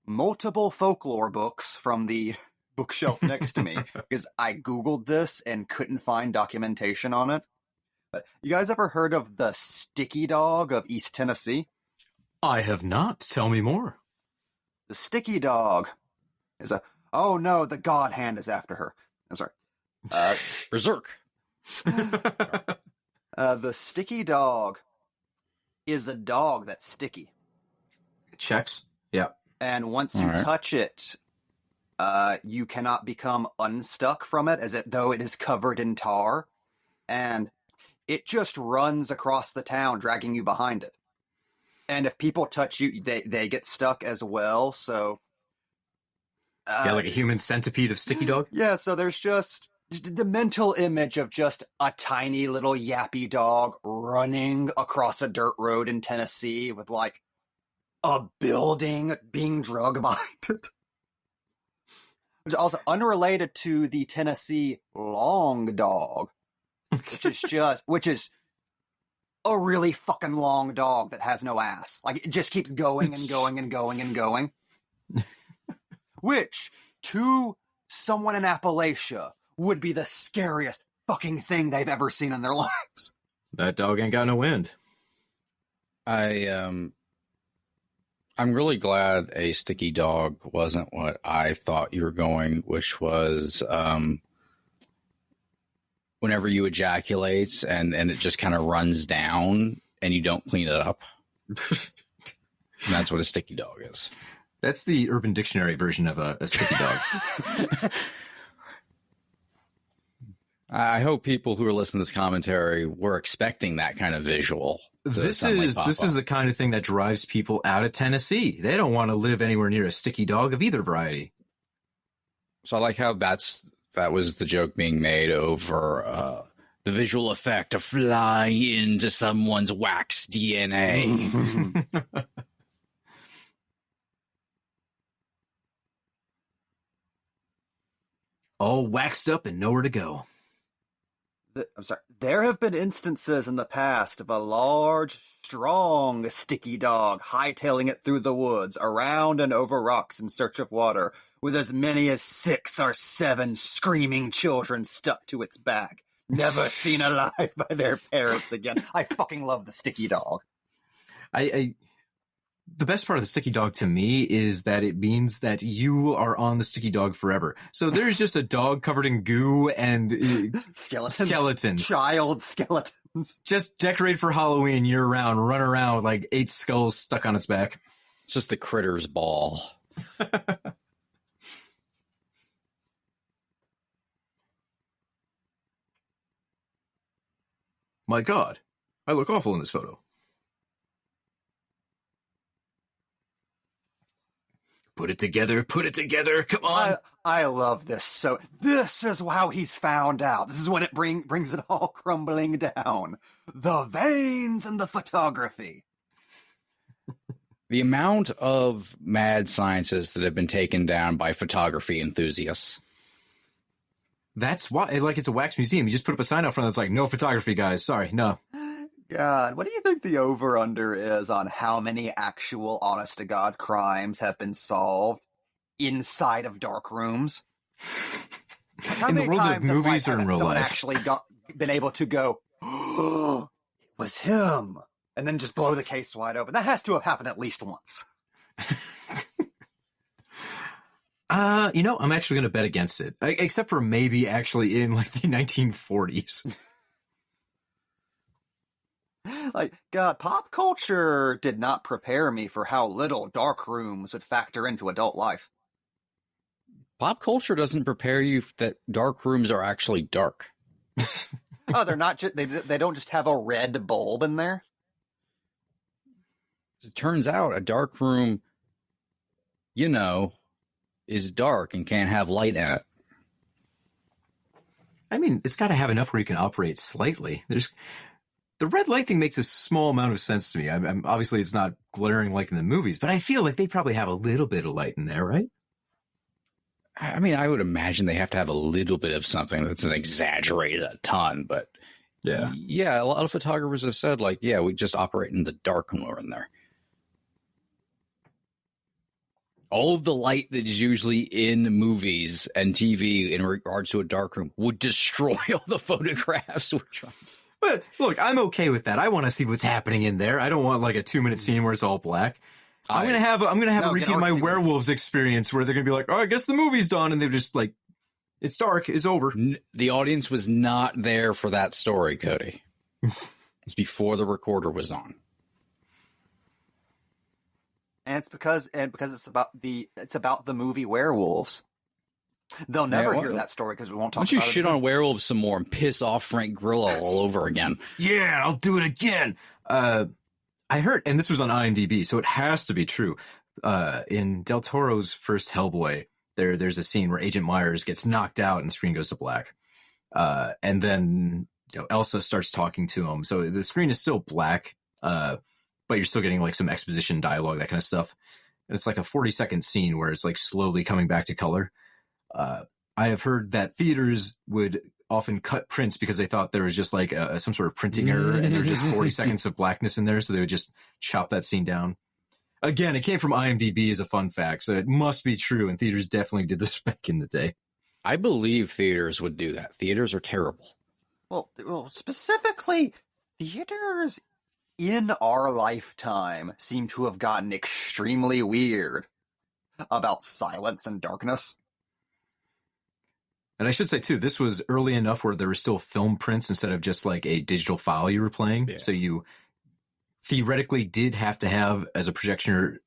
multiple folklore books from the bookshelf next to me because I Googled this and couldn't find documentation on it. But you guys ever heard of the sticky dog of East Tennessee? I have not. Tell me more. The sticky dog is oh no, the god hand is after her. I'm sorry. Berserk. The sticky dog is a dog that's sticky. Checks. Yeah. And once you touch it, you cannot become unstuck from it as though it is covered in tar. And it just runs across the town, dragging you behind it. And if people touch you, they get stuck as well. So, like a human centipede of sticky dog. Yeah. So there's just the mental image of just a tiny little yappy dog running across a dirt road in Tennessee with like a building being dragged behind it. Which is also unrelated to the Tennessee long dog, which is a really fucking long dog that has no ass. Like, it just keeps going and going and going and going. Which, to someone in Appalachia, would be the scariest fucking thing they've ever seen in their lives. That dog ain't got no wind. I'm really glad a sticky dog wasn't what I thought you were going, which was whenever you ejaculate and it just kind of runs down and you don't clean it up. And that's what a sticky dog is. That's the Urban Dictionary version of a sticky dog. I hope people who are listening to this commentary were expecting that kind of visual. This is the kind of thing that drives people out of Tennessee. They don't want to live anywhere near a sticky dog of either variety. So I like how that was the joke being made over the visual effect of flying into someone's wax DNA. All waxed up and nowhere to go. I'm sorry. There have been instances in the past of a large, strong, sticky dog hightailing it through the woods, around and over rocks in search of water, with as many as 6 or 7 screaming children stuck to its back, never seen alive by their parents again. I fucking love the sticky dog. The best part of the sticky dog to me is that it means that you are on the sticky dog forever. So there's just a dog covered in goo and skeletons. Child skeletons. Just decorated for Halloween year round, run around with like 8 skulls stuck on its back. It's just the critter's ball. My God, I look awful in this photo. Put it together, come on. I love this. So this is how he's found out. This is when it brings it all crumbling down. The veins and the photography. The amount of mad scientists that have been taken down by photography enthusiasts. That's why, like, it's a wax museum. You just put up a sign out front that's like, no photography, guys. Sorry, no. God, what do you think the over-under is on how many actual honest-to-God crimes have been solved inside of dark rooms? How in the many world of times movies or in real someone life? actually been able to go, oh, it was him, and then just blow the case wide open? That has to have happened at least once. I'm actually going to bet against it, except for maybe actually in like the 1940s. Like, God, pop culture did not prepare me for how little dark rooms would factor into adult life. Pop culture doesn't prepare you that dark rooms are actually dark. Oh, they're not just, they don't just have a red bulb in there? As it turns out, a dark room, is dark and can't have light in it. I mean, it's got to have enough where you can operate slightly. The red light thing makes a small amount of sense to me. I'm obviously it's not glaring like in the movies, but I feel like they probably have a little bit of light in there, right? I mean, I would imagine they have to have a little bit of something that's an exaggerated a ton, but yeah, a lot of photographers have said like, yeah, we just operate in the dark when we're in there. All of the light that is usually in movies and TV in regards to a darkroom would destroy all the photographs we're trying to. But look, I'm okay with that. I want to see what's happening in there. I don't want like a 2-minute scene where it's all black. I'm gonna have a repeat of my werewolves experience where they're gonna be like, oh, I guess the movie's done, and they're just like, it's dark, it's over. The audience was not there for that story, Cody. It's before the recorder was on. And it's because it's about the movie Werewolves. They'll never hear that story because we won't talk about it. Why don't you shit on werewolves some more and piss off Frank Grillo all over again? Yeah, I'll do it again. I heard, and this was on IMDb, so it has to be true. In Del Toro's first Hellboy, there's a scene where Agent Myers gets knocked out and the screen goes to black. And then Elsa starts talking to him. So the screen is still black, but you're still getting like some exposition dialogue, that kind of stuff. And it's like a 40-second scene where it's like slowly coming back to color. I have heard that theaters would often cut prints because they thought there was just like some sort of printing error and there was just 40 seconds of blackness in there. So they would just chop that scene down. Again, it came from IMDb as a fun fact, so it must be true. And theaters definitely did this back in the day. I believe theaters would do that. Theaters are terrible. Well, specifically, theaters in our lifetime seem to have gotten extremely weird about silence and darkness. And I should say, too, this was early enough where there were still film prints instead of just like a digital file you were playing. Yeah. So you theoretically did have to have, as a projectionist,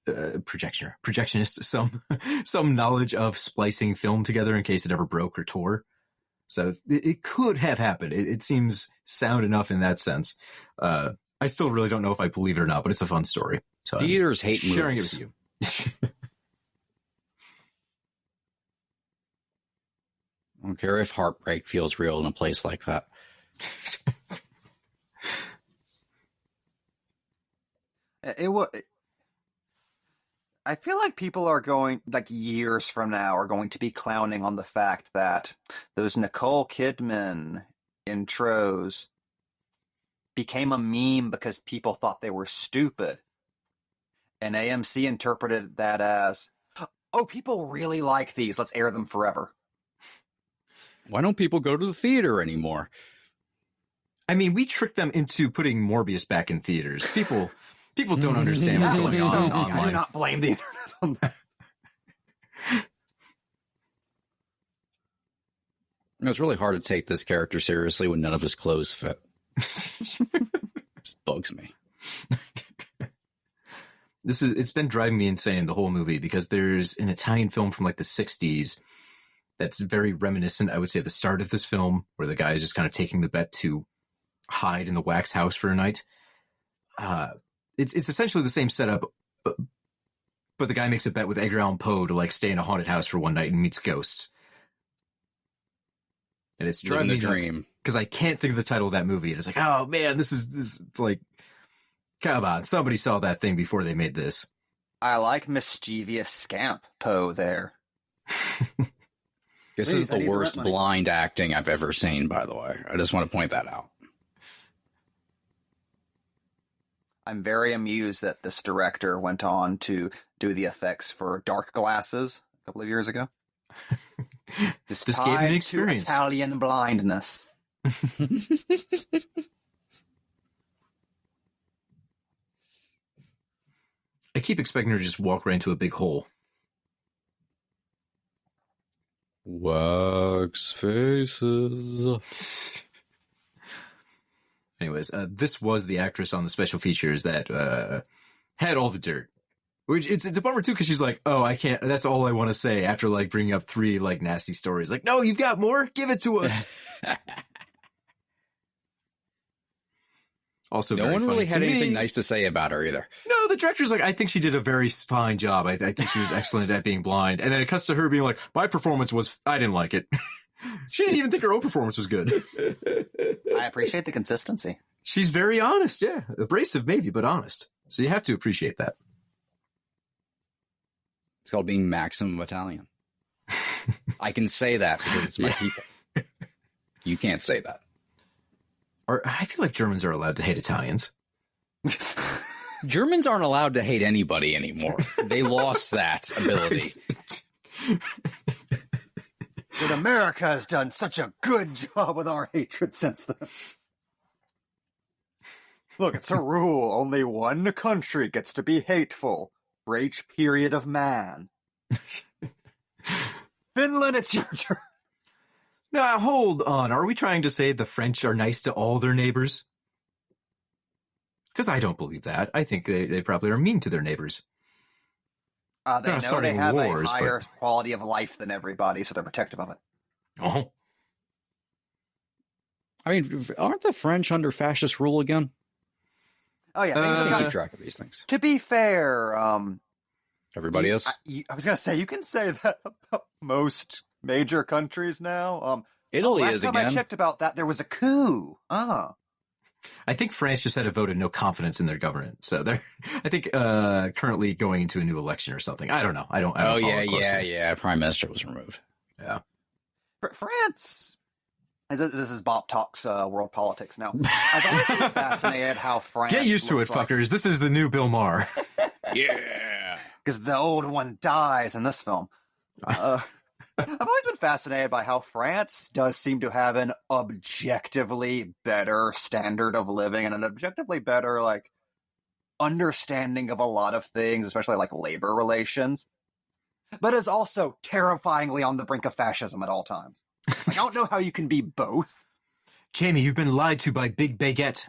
some knowledge of splicing film together in case it ever broke or tore. So it could have happened. It seems sound enough in that sense. I still really don't know if I believe it or not, but it's a fun story. So theaters hate sharing movies. it with you. I don't care if heartbreak feels real in a place like that. I feel like people are going, like years from now, are going to be clowning on the fact that those Nicole Kidman intros became a meme because people thought they were stupid. And AMC interpreted that as, oh, people really like these. Let's air them forever. Why don't people go to the theater anymore? I mean, we tricked them into putting Morbius back in theaters. People don't understand what's going on online. I do not blame the internet on that. It's really hard to take this character seriously when none of his clothes fit. Just bugs me. It's been driving me insane, the whole movie, because there's an Italian film from like the 60s that's very reminiscent, I would say, at the start of this film, where the guy is just kind of taking the bet to hide in the wax house for a night. It's essentially the same setup, but the guy makes a bet with Edgar Allan Poe to like stay in a haunted house for one night and meets ghosts. And it's driving me nuts because I can't think of the title of that movie. And it's like, oh man, this is like, come on, somebody saw that thing before they made this. I like mischievous scamp Poe there. This is the worst blind acting I've ever seen, by the way. I just want to point that out. I'm very amused that this director went on to do the effects for Dark Glasses a couple of years ago. This gave me the experience. Italian blindness. I keep expecting her to just walk right into a big hole. Wax faces. Anyways, this was the actress on the special features that had all the dirt. Which it's a bummer too, because she's like, "Oh, I can't. That's all I want to say." After like bringing up 3 like nasty stories, like, "No, you've got more. Give it to us." Also, no one really had anything nice to say about her either. No, the director's like, I think she did a very fine job. I think she was excellent at being blind. And then it cuts to her being like, my performance I didn't like it. She didn't even think her own performance was good. I appreciate the consistency. She's very honest, yeah. Abrasive maybe, but honest. So you have to appreciate that. It's called being maximum Italian. I can say that because it's my people. You can't say that. I feel like Germans are allowed to hate Italians. Germans aren't allowed to hate anybody anymore. They lost that ability. But America has done such a good job with our hatred since then. Look, it's a rule. Only one country gets to be hateful for each period of man. Finland, it's your turn. Now, hold on. Are we trying to say the French are nice to all their neighbors? Because I don't believe that. I think they probably are mean to their neighbors. They know they have a higher quality of life than everybody, so they're protective of it. Oh. I mean, aren't the French under fascist rule again? Oh, yeah. They keep track of these things. To be fair... everybody is? I was going to say, you can say that about most major countries now. Italy is again. Last time I checked about that, there was a coup. I think France just had a vote of no confidence in their government, so they're, I think, currently going into a new election or something. I don't know. I don't. Oh yeah. Prime Minister was removed. Yeah. France. This is Bob Talks World Politics now. I've always been fascinated how France. Get used to it, fuckers. This is the new Bill Maher. Yeah. Because the old one dies in this film. I've always been fascinated by how France does seem to have an objectively better standard of living and an objectively better, like, understanding of a lot of things, especially, like, labor relations, but is also terrifyingly on the brink of fascism at all times. Like, I don't know how you can be both. Jamie, you've been lied to by Big Baguette.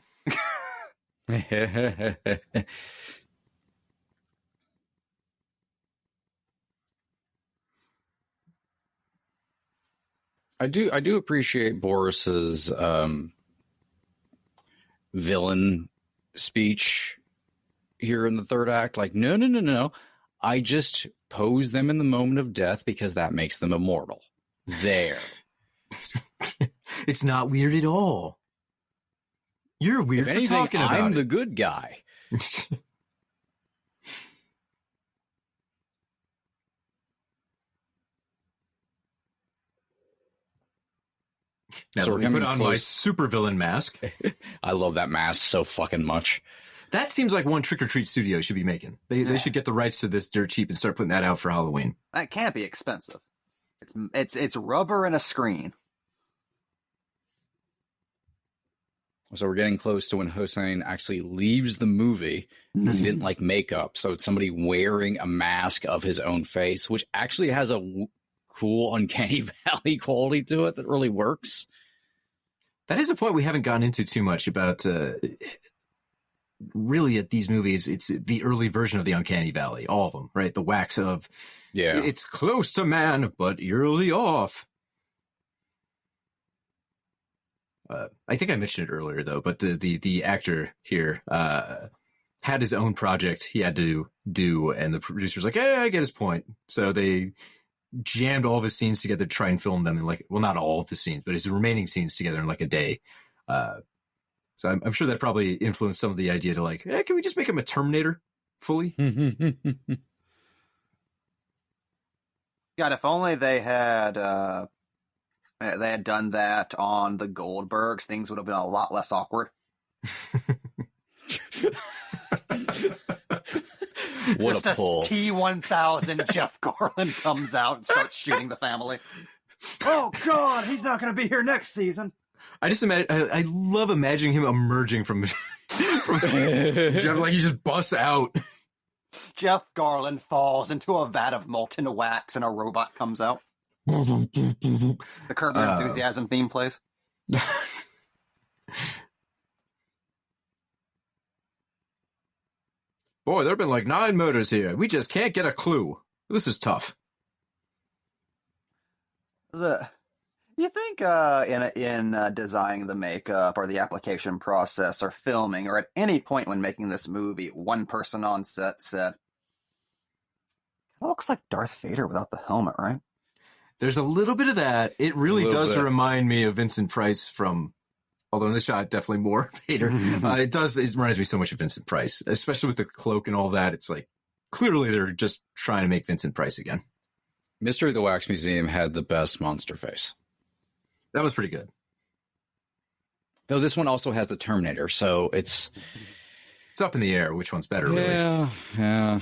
I do appreciate Boris's villain speech here in the third act. Like, no. I just pose them in the moment of death because that makes them immortal. There. It's not weird at all. You're weird if anything, for talking about I'm it. the good guy. Now, so let me put on my supervillain mask. I love that mask so fucking much. That seems like one Trick or Treat studio should be making. They should get the rights to this dirt cheap and start putting that out for Halloween. That can't be expensive. It's rubber and a screen. So we're getting close to when Hossein actually leaves the movie because he didn't like makeup. So it's somebody wearing a mask of his own face, which actually has a cool uncanny valley quality to it that really works. That is a point we haven't gotten into too much about. Really, at these movies, it's the early version of the uncanny valley, all of them, right? The wax of, it's close to man, but eerily off. I think I mentioned it earlier, though, but the actor here had his own project he had to do, and the producer's like, I get his point. So they jammed all of his scenes together to try and film them in, like, well, not all of the scenes, but his remaining scenes together in, like, a day. So I'm sure that probably influenced some of the idea to, like, can we just make him a Terminator fully? God, if only they had done that on the Goldbergs, things would have been a lot less awkward. What just a pull. T-1000 Jeff Garland comes out and starts shooting the family. Oh God, he's not going to be here next season. I just imagine. I love imagining him emerging from Jeff, like he just busts out. Jeff Garland falls into a vat of molten wax, and a robot comes out. The Curb Your Enthusiasm theme plays. Boy, there have been like 9 murders here. We just can't get a clue. This is tough. You think in designing the makeup or the application process or filming or at any point when making this movie, one person on set said, "It looks like Darth Vader without the helmet, right?" There's a little bit of that. It really does remind me of Vincent Price from, although in this shot, definitely more Vader. It reminds me so much of Vincent Price, especially with the cloak and all that. It's like, clearly they're just trying to make Vincent Price again. Mystery of the Wax Museum had the best monster face. That was pretty good. Though this one also has the Terminator, so it's up in the air. Which one's better, really? Yeah.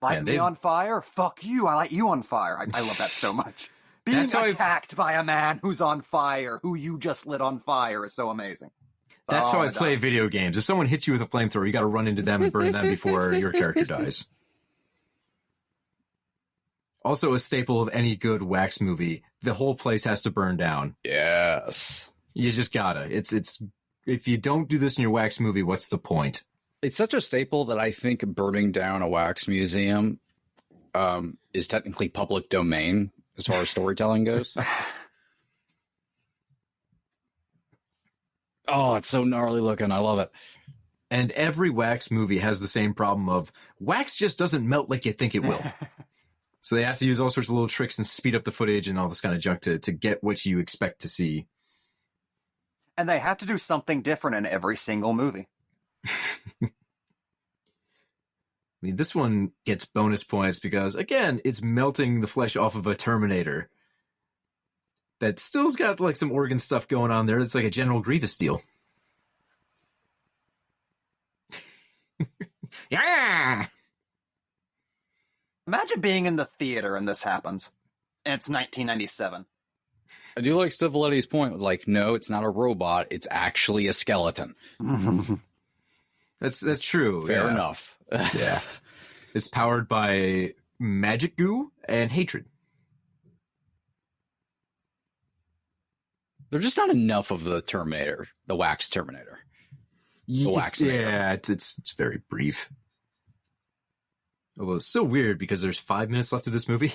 Light me on fire? Fuck you. I light you on fire. I love that so much. Being attacked by a man who's on fire, who you just lit on fire, is so amazing. That's how I play video games. If someone hits you with a flamethrower, you got to run into them and burn them before your character dies. Also a staple of any good wax movie, the whole place has to burn down. Yes. You just gotta. It's if you don't do this in your wax movie, what's the point? It's such a staple that I think burning down a wax museum is technically public domain as far as storytelling goes. Oh, it's so gnarly looking. I love it. And every wax movie has the same problem of wax just doesn't melt like you think it will. So they have to use all sorts of little tricks and speed up the footage and all this kind of junk to get what you expect to see. And they have to do something different in every single movie. I mean, this one gets bonus points because, again, it's melting the flesh off of a Terminator that still's got like some organ stuff going on there. It's like a General Grievous deal. Yeah! Imagine being in the theater and this happens. And it's 1997. I do like Stivaletti's point. Like, no, it's not a robot. It's actually a skeleton. That's true. Fair enough. Yeah. It's powered by magic goo and hatred. There's just not enough of the Terminator, the wax Terminator. It's very brief. Although it's so weird because there's 5 minutes left of this movie.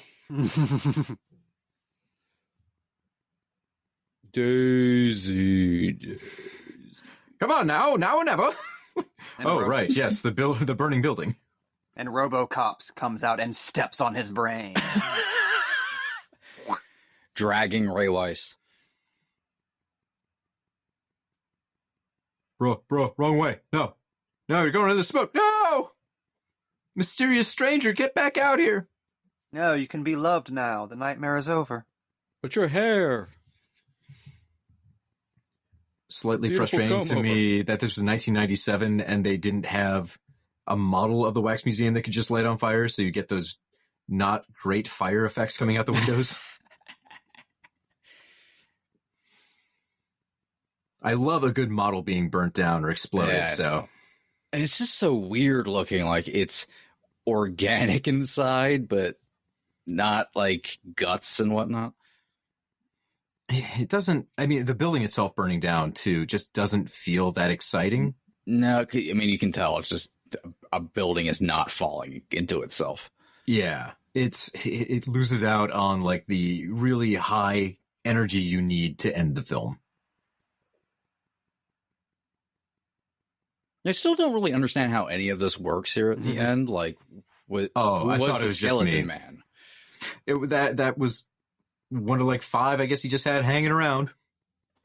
Daisy. Come on now or never. Right, yes, the burning building. And RoboCop comes out and steps on his brain. Dragging Ray Weiss. Bro, wrong way. No, you're going into the smoke. No! Mysterious stranger, get back out here. No, you can be loved now. The nightmare is over. But your hair. Slightly frustrating to me that this was 1997 and they didn't have a model of the wax museum that could just light on fire, so you get those not great fire effects coming out the windows. I love a good model being burnt down or exploded. And it's just so weird looking. Like, it's organic inside, but not like guts and whatnot. It doesn't. I mean, the building itself burning down too just doesn't feel that exciting. No, I mean, you can tell it's just a building is not falling into itself. Yeah, it loses out on like the really high energy you need to end the film. I still don't really understand how any of this works here at the end. Like, I thought it was skeleton just me. Man. That was one of like 5. I guess he just had hanging around.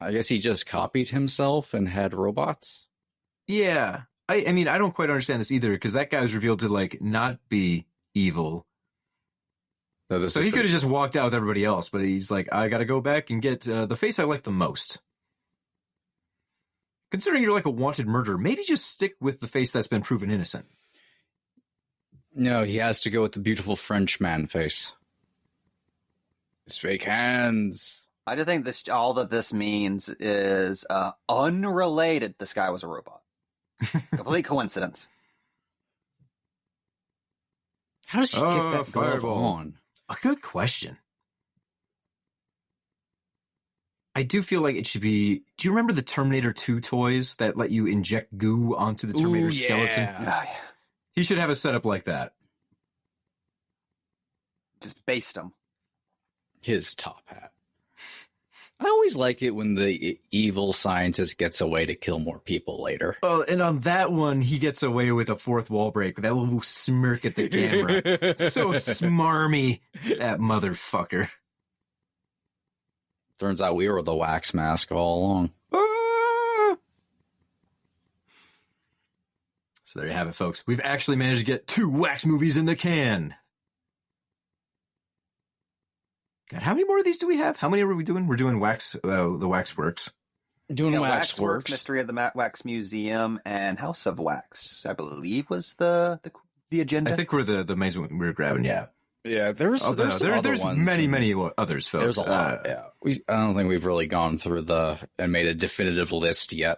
I guess he just copied himself and had robots. Yeah, I mean, I don't quite understand this either because that guy was revealed to like not be evil. So he could have just walked out with everybody else, but he's like, I got to go back and get the face I like the most. Considering you're like a wanted murderer, maybe just stick with the face that's been proven innocent. No, he has to go with the beautiful French man face. His fake hands. I do think all that this means is unrelated. This guy was a robot. Complete coincidence. How does she get that glove fireball. on? A good question. I do feel like it should be... Do you remember the Terminator 2 toys that let you inject goo onto the Terminator skeleton? Yeah. He should have a setup like that. Just baste him. His top hat. I always like it when the evil scientist gets away to kill more people later. Oh, and on that one, he gets away with a fourth wall break with that little smirk at the camera. So smarmy, that motherfucker. Turns out we were the wax mask all along. So there you have it, folks. We've actually managed to get 2 wax movies in the can. God, how many more of these do we have? How many are we doing? We're doing the Waxworks. Doing Waxworks. Mystery of the Wax Museum, and House of Wax, I believe, was the agenda. I think we're the main one we were grabbing, yeah. Yeah, there's some other ones. many others, folks. There's a lot, yeah. I don't think we've really gone through and made a definitive list yet.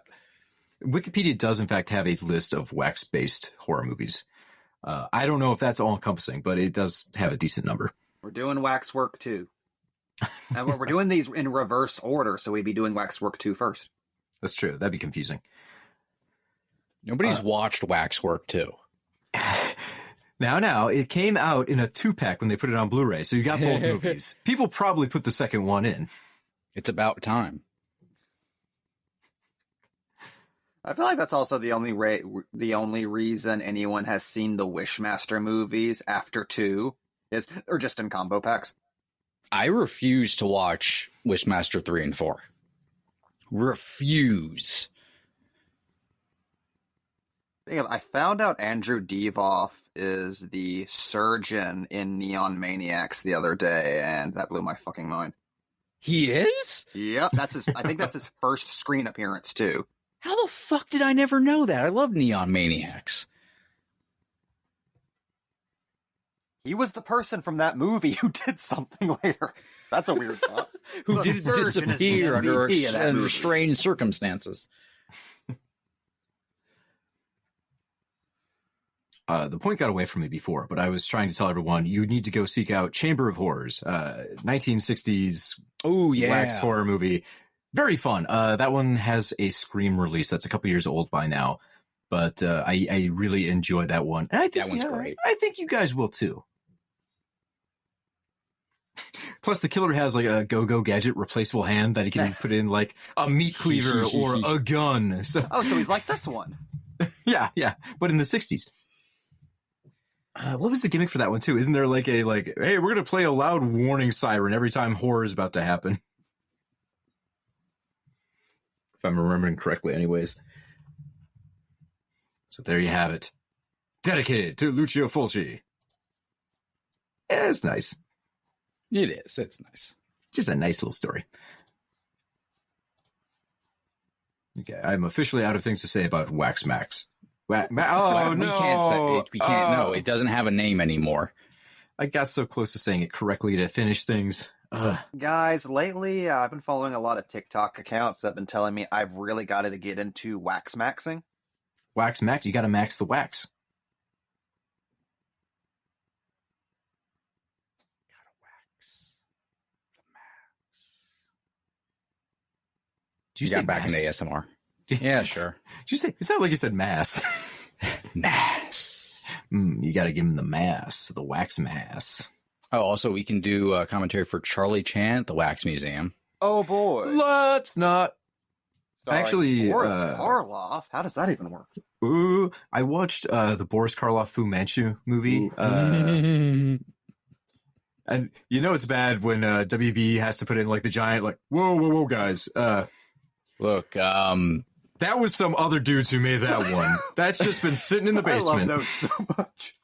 Wikipedia does, in fact, have a list of wax-based horror movies. I don't know if that's all-encompassing, but it does have a decent number. We're doing Waxwork 2. And we're doing these in reverse order, so we'd be doing Waxwork 2 first. That's true. That'd be confusing. Nobody's watched Waxwork 2. Now, it came out in a 2-pack when they put it on Blu-ray, so you got both movies. People probably put the second one in. It's about time. I feel like that's also the only reason anyone has seen the Wishmaster movies after 2 or just in combo packs. I refuse to watch Wishmaster 3 and 4. Refuse. I found out Andrew Devoff is the surgeon in Neon Maniacs the other day, and that blew my fucking mind. He is? Yep, I think that's his first screen appearance, too. How the fuck did I never know that? I love Neon Maniacs. He was the person from that movie who did something later. That's a weird thought. Who did disappear under strange circumstances. The point got away from me before, but I was trying to tell everyone you need to go seek out Chamber of Horrors, 1960s wax horror movie. Very fun. That one has a Scream release that's a couple years old by now, but I really enjoy that one. And I think that one's great. I think you guys will too. Plus, the killer has like a go-go gadget replaceable hand that he can put in like a meat cleaver or a gun. So he's like this one. yeah, but in the 60s. What was the gimmick for that one too? Isn't there like hey, we're gonna play a loud warning siren every time horror is about to happen? If I'm remembering correctly, anyways. So there you have it. Dedicated to Lucio Fulci. Yeah, it's nice. It is. It's nice. Just a nice little story. Okay, I'm officially out of things to say about Wax Max. No! We can't say it. We can't. No, it doesn't have a name anymore. I got so close to saying it correctly to finish things. Guys, lately I've been following a lot of TikTok accounts that have been telling me I've really got to get into wax maxing. Wax max? You got to max the wax. Did you get back into ASMR? Yeah, sure. Did you say? It sounded like you said mass. Mass. You got to give him the mass, the wax mass. Oh, also, we can do a commentary for Charlie Chan at the Wax Museum. Oh boy, let's not. Actually, Boris Karloff. How does that even work? Ooh, I watched the Boris Karloff Fu Manchu movie. And you know it's bad when WB has to put in like the giant like whoa guys. Look, that was some other dudes who made that one. That's just been sitting in the basement. I love those so much.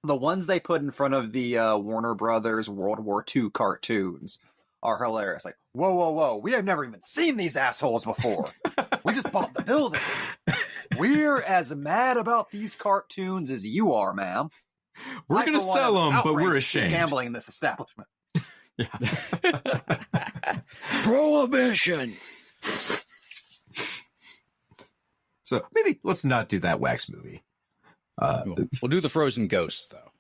The ones they put in front of the Warner Brothers World War II cartoons are hilarious. Like, whoa, we have never even seen these assholes before. We just bought the building. We're as mad about these cartoons as you are, ma'am. We're going to sell them, but we're ashamed. Gambling in this establishment. Prohibition. So maybe let's not do that wax movie. We'll do the Frozen Ghost, though.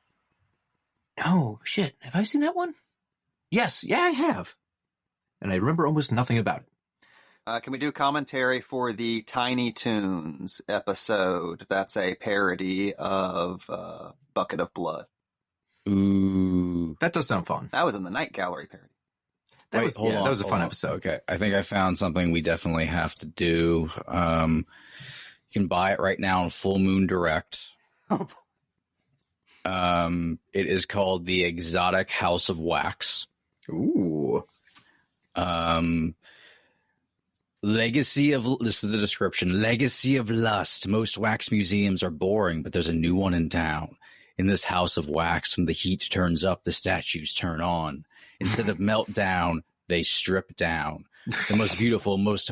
Oh, shit. Have I seen that one? Yes. Yeah, I have. And I remember almost nothing about it. Can we do commentary for the Tiny Toons episode? That's a parody of Bucket of Blood. Ooh. That does sound fun. That was in the Night Gallery parody. That was a fun episode. Okay, I think I found something we definitely have to do. You can buy it right now on Full Moon Direct. It is called The Exotic House of Wax. Ooh. Legacy of, this is the description, Legacy of Lust. Most wax museums are boring, but there's a new one in town. In this house of wax, when the heat turns up, the statues turn on. Instead of melt down, they strip down. The most beautiful, most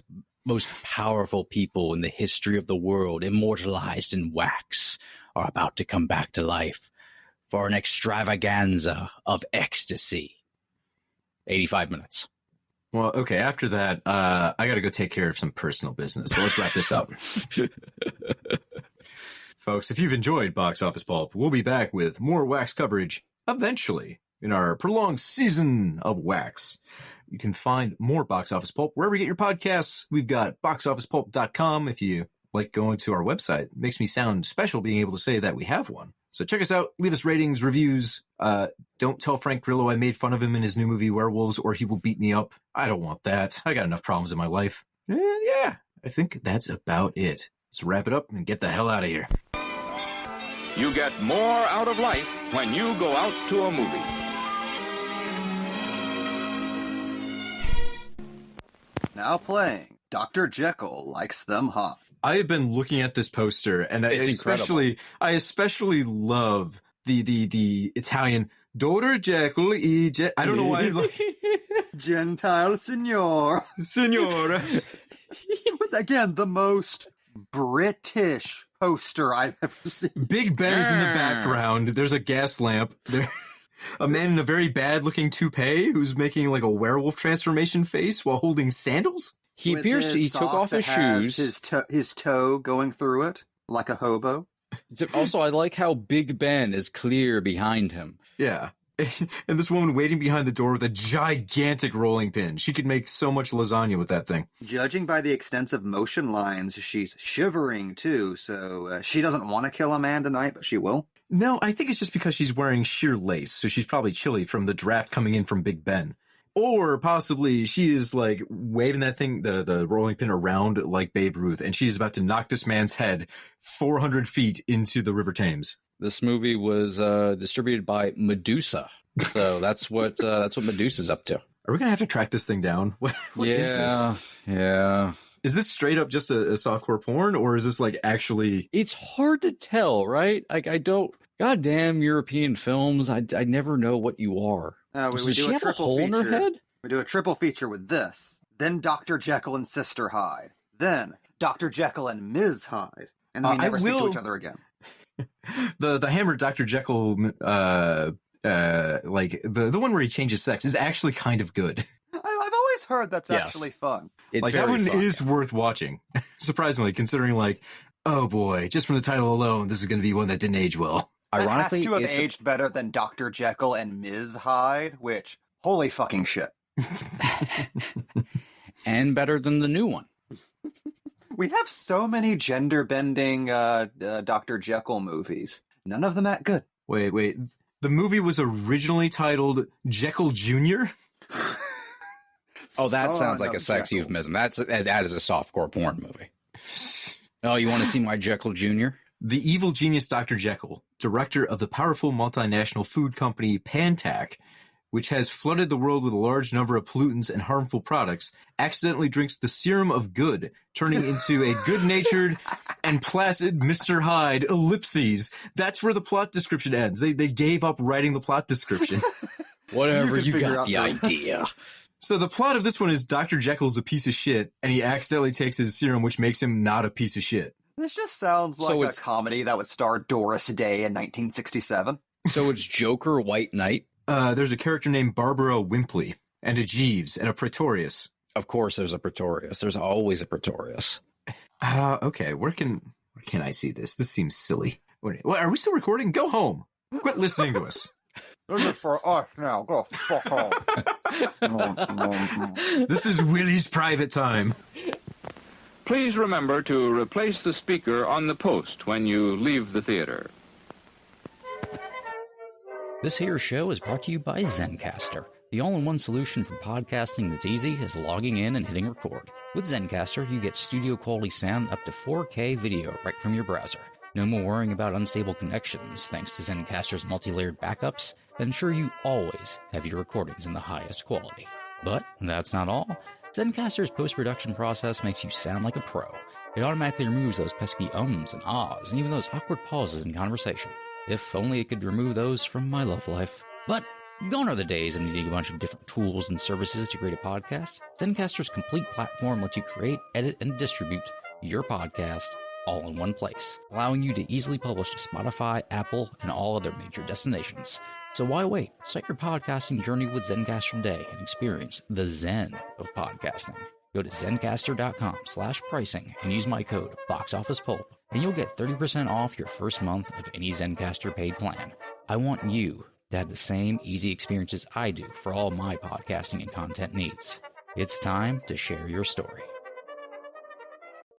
powerful people in the history of the world, immortalized in wax, are about to come back to life for an extravaganza of ecstasy. 85 minutes. Well, okay, after that, I got to go take care of some personal business. So let's wrap this up. Folks, if you've enjoyed Box Office Pulp, we'll be back with more wax coverage eventually in our prolonged season of wax. You can find more Box Office Pulp wherever you get your podcasts. We've got boxofficepulp.com if you like going to our website. It makes me sound special being able to say that we have one. So check us out. Leave us ratings, reviews. Don't tell Frank Grillo I made fun of him in his new movie Werewolves or he will beat me up. I don't want that. I got enough problems in my life. Yeah, I think that's about it. Let's wrap it up and get the hell out of here. You get more out of life when you go out to a movie. Now playing, Dr. Jekyll Likes Them Hot. I have been looking at this poster, and I especially love the Italian Dr. Jekyll. I don't know why. Like, Gentile Signor. Signora. Again, the most British poster I've ever seen. Big Ben is in the background. There's a gas lamp. A man in a very bad-looking toupee who's making like a werewolf transformation face while holding sandals. He took off his shoes. His toe going through it like a hobo. Also, I like how Big Ben is clear behind him. Yeah. And this woman waiting behind the door with a gigantic rolling pin. She could make so much lasagna with that thing. Judging by the extensive motion lines, she's shivering too, so she doesn't want to kill a man tonight, but she will. No, I think it's just because she's wearing sheer lace, so she's probably chilly from the draft coming in from Big Ben. Or possibly she is like waving that thing, the rolling pin around like Babe Ruth, and she is about to knock this man's head 400 feet into the River Thames. This movie was distributed by Medusa, so that's what Medusa's up to. Are we gonna have to track this thing down? What is this? Yeah. Is this straight up just a softcore porn, or is this like actually? It's hard to tell, right? Like I don't. Goddamn European films! I never know what you are. We do a triple feature. We do a triple feature with this. Then Dr. Jekyll and Sister Hyde. Then Dr. Jekyll and Ms. Hyde. And then we never speak to each other again. The hammered Dr. Jekyll, like the one where he changes sex, is actually kind of good. I've always heard that's actually fun. It's like that one is worth watching. Surprisingly, considering like, oh boy, just from the title alone, this is going to be one that didn't age well. Ironically, it has to have aged better than Dr. Jekyll and Ms. Hyde, which, holy fucking shit. And better than the new one. We have so many gender-bending Dr. Jekyll movies. None of them that good. Wait. The movie was originally titled Jekyll Jr.? Oh, that sounds like a sex euphemism. That is a softcore porn movie. Oh, you want to see my Jekyll Jr.? The evil genius Dr. Jekyll, director of the powerful multinational food company Pantac, which has flooded the world with a large number of pollutants and harmful products, accidentally drinks the serum of good, turning into a good-natured and placid Mr. Hyde, ellipses. That's where the plot description ends. They gave up writing the plot description. Whatever, you got the idea. So the plot of this one is Dr. Jekyll's a piece of shit, and he accidentally takes his serum, which makes him not a piece of shit. This just sounds like a comedy that would star Doris Day in 1967. So it's Joker White Knight? there's a character named Barbara Wimpley, and a Jeeves, and a Pretorius. Of course there's a Pretorius. There's always a Pretorius. Okay, where can I see this? This seems silly. What, are we still recording? Go home. Quit listening to us. This is for us now. Go fuck home. This is Willie's private time. Please remember to replace the speaker on the post when you leave the theater. This here show is brought to you by Zencastr, the all-in-one solution for podcasting that's easy as logging in and hitting record. With Zencastr, you get studio-quality sound up to 4K video right from your browser. No more worrying about unstable connections thanks to Zencastr's multi-layered backups that ensure you always have your recordings in the highest quality. But that's not all. Zencastr's post-production process makes you sound like a pro. It automatically removes those pesky ums and ahs and even those awkward pauses in conversation. If only it could remove those from my love life. But gone are the days of needing a bunch of different tools and services to create a podcast. Zencastr's complete platform lets you create, edit, and distribute your podcast all in one place, allowing you to easily publish to Spotify, Apple, and all other major destinations. So why wait? Start your podcasting journey with Zencastr today and experience the Zen of podcasting. Go to zencastr.com/pricing and use my code BoxOfficePulp, and you'll get 30% off your first month of any Zencastr paid plan. I want you to have the same easy experiences I do for all my podcasting and content needs. It's time to share your story.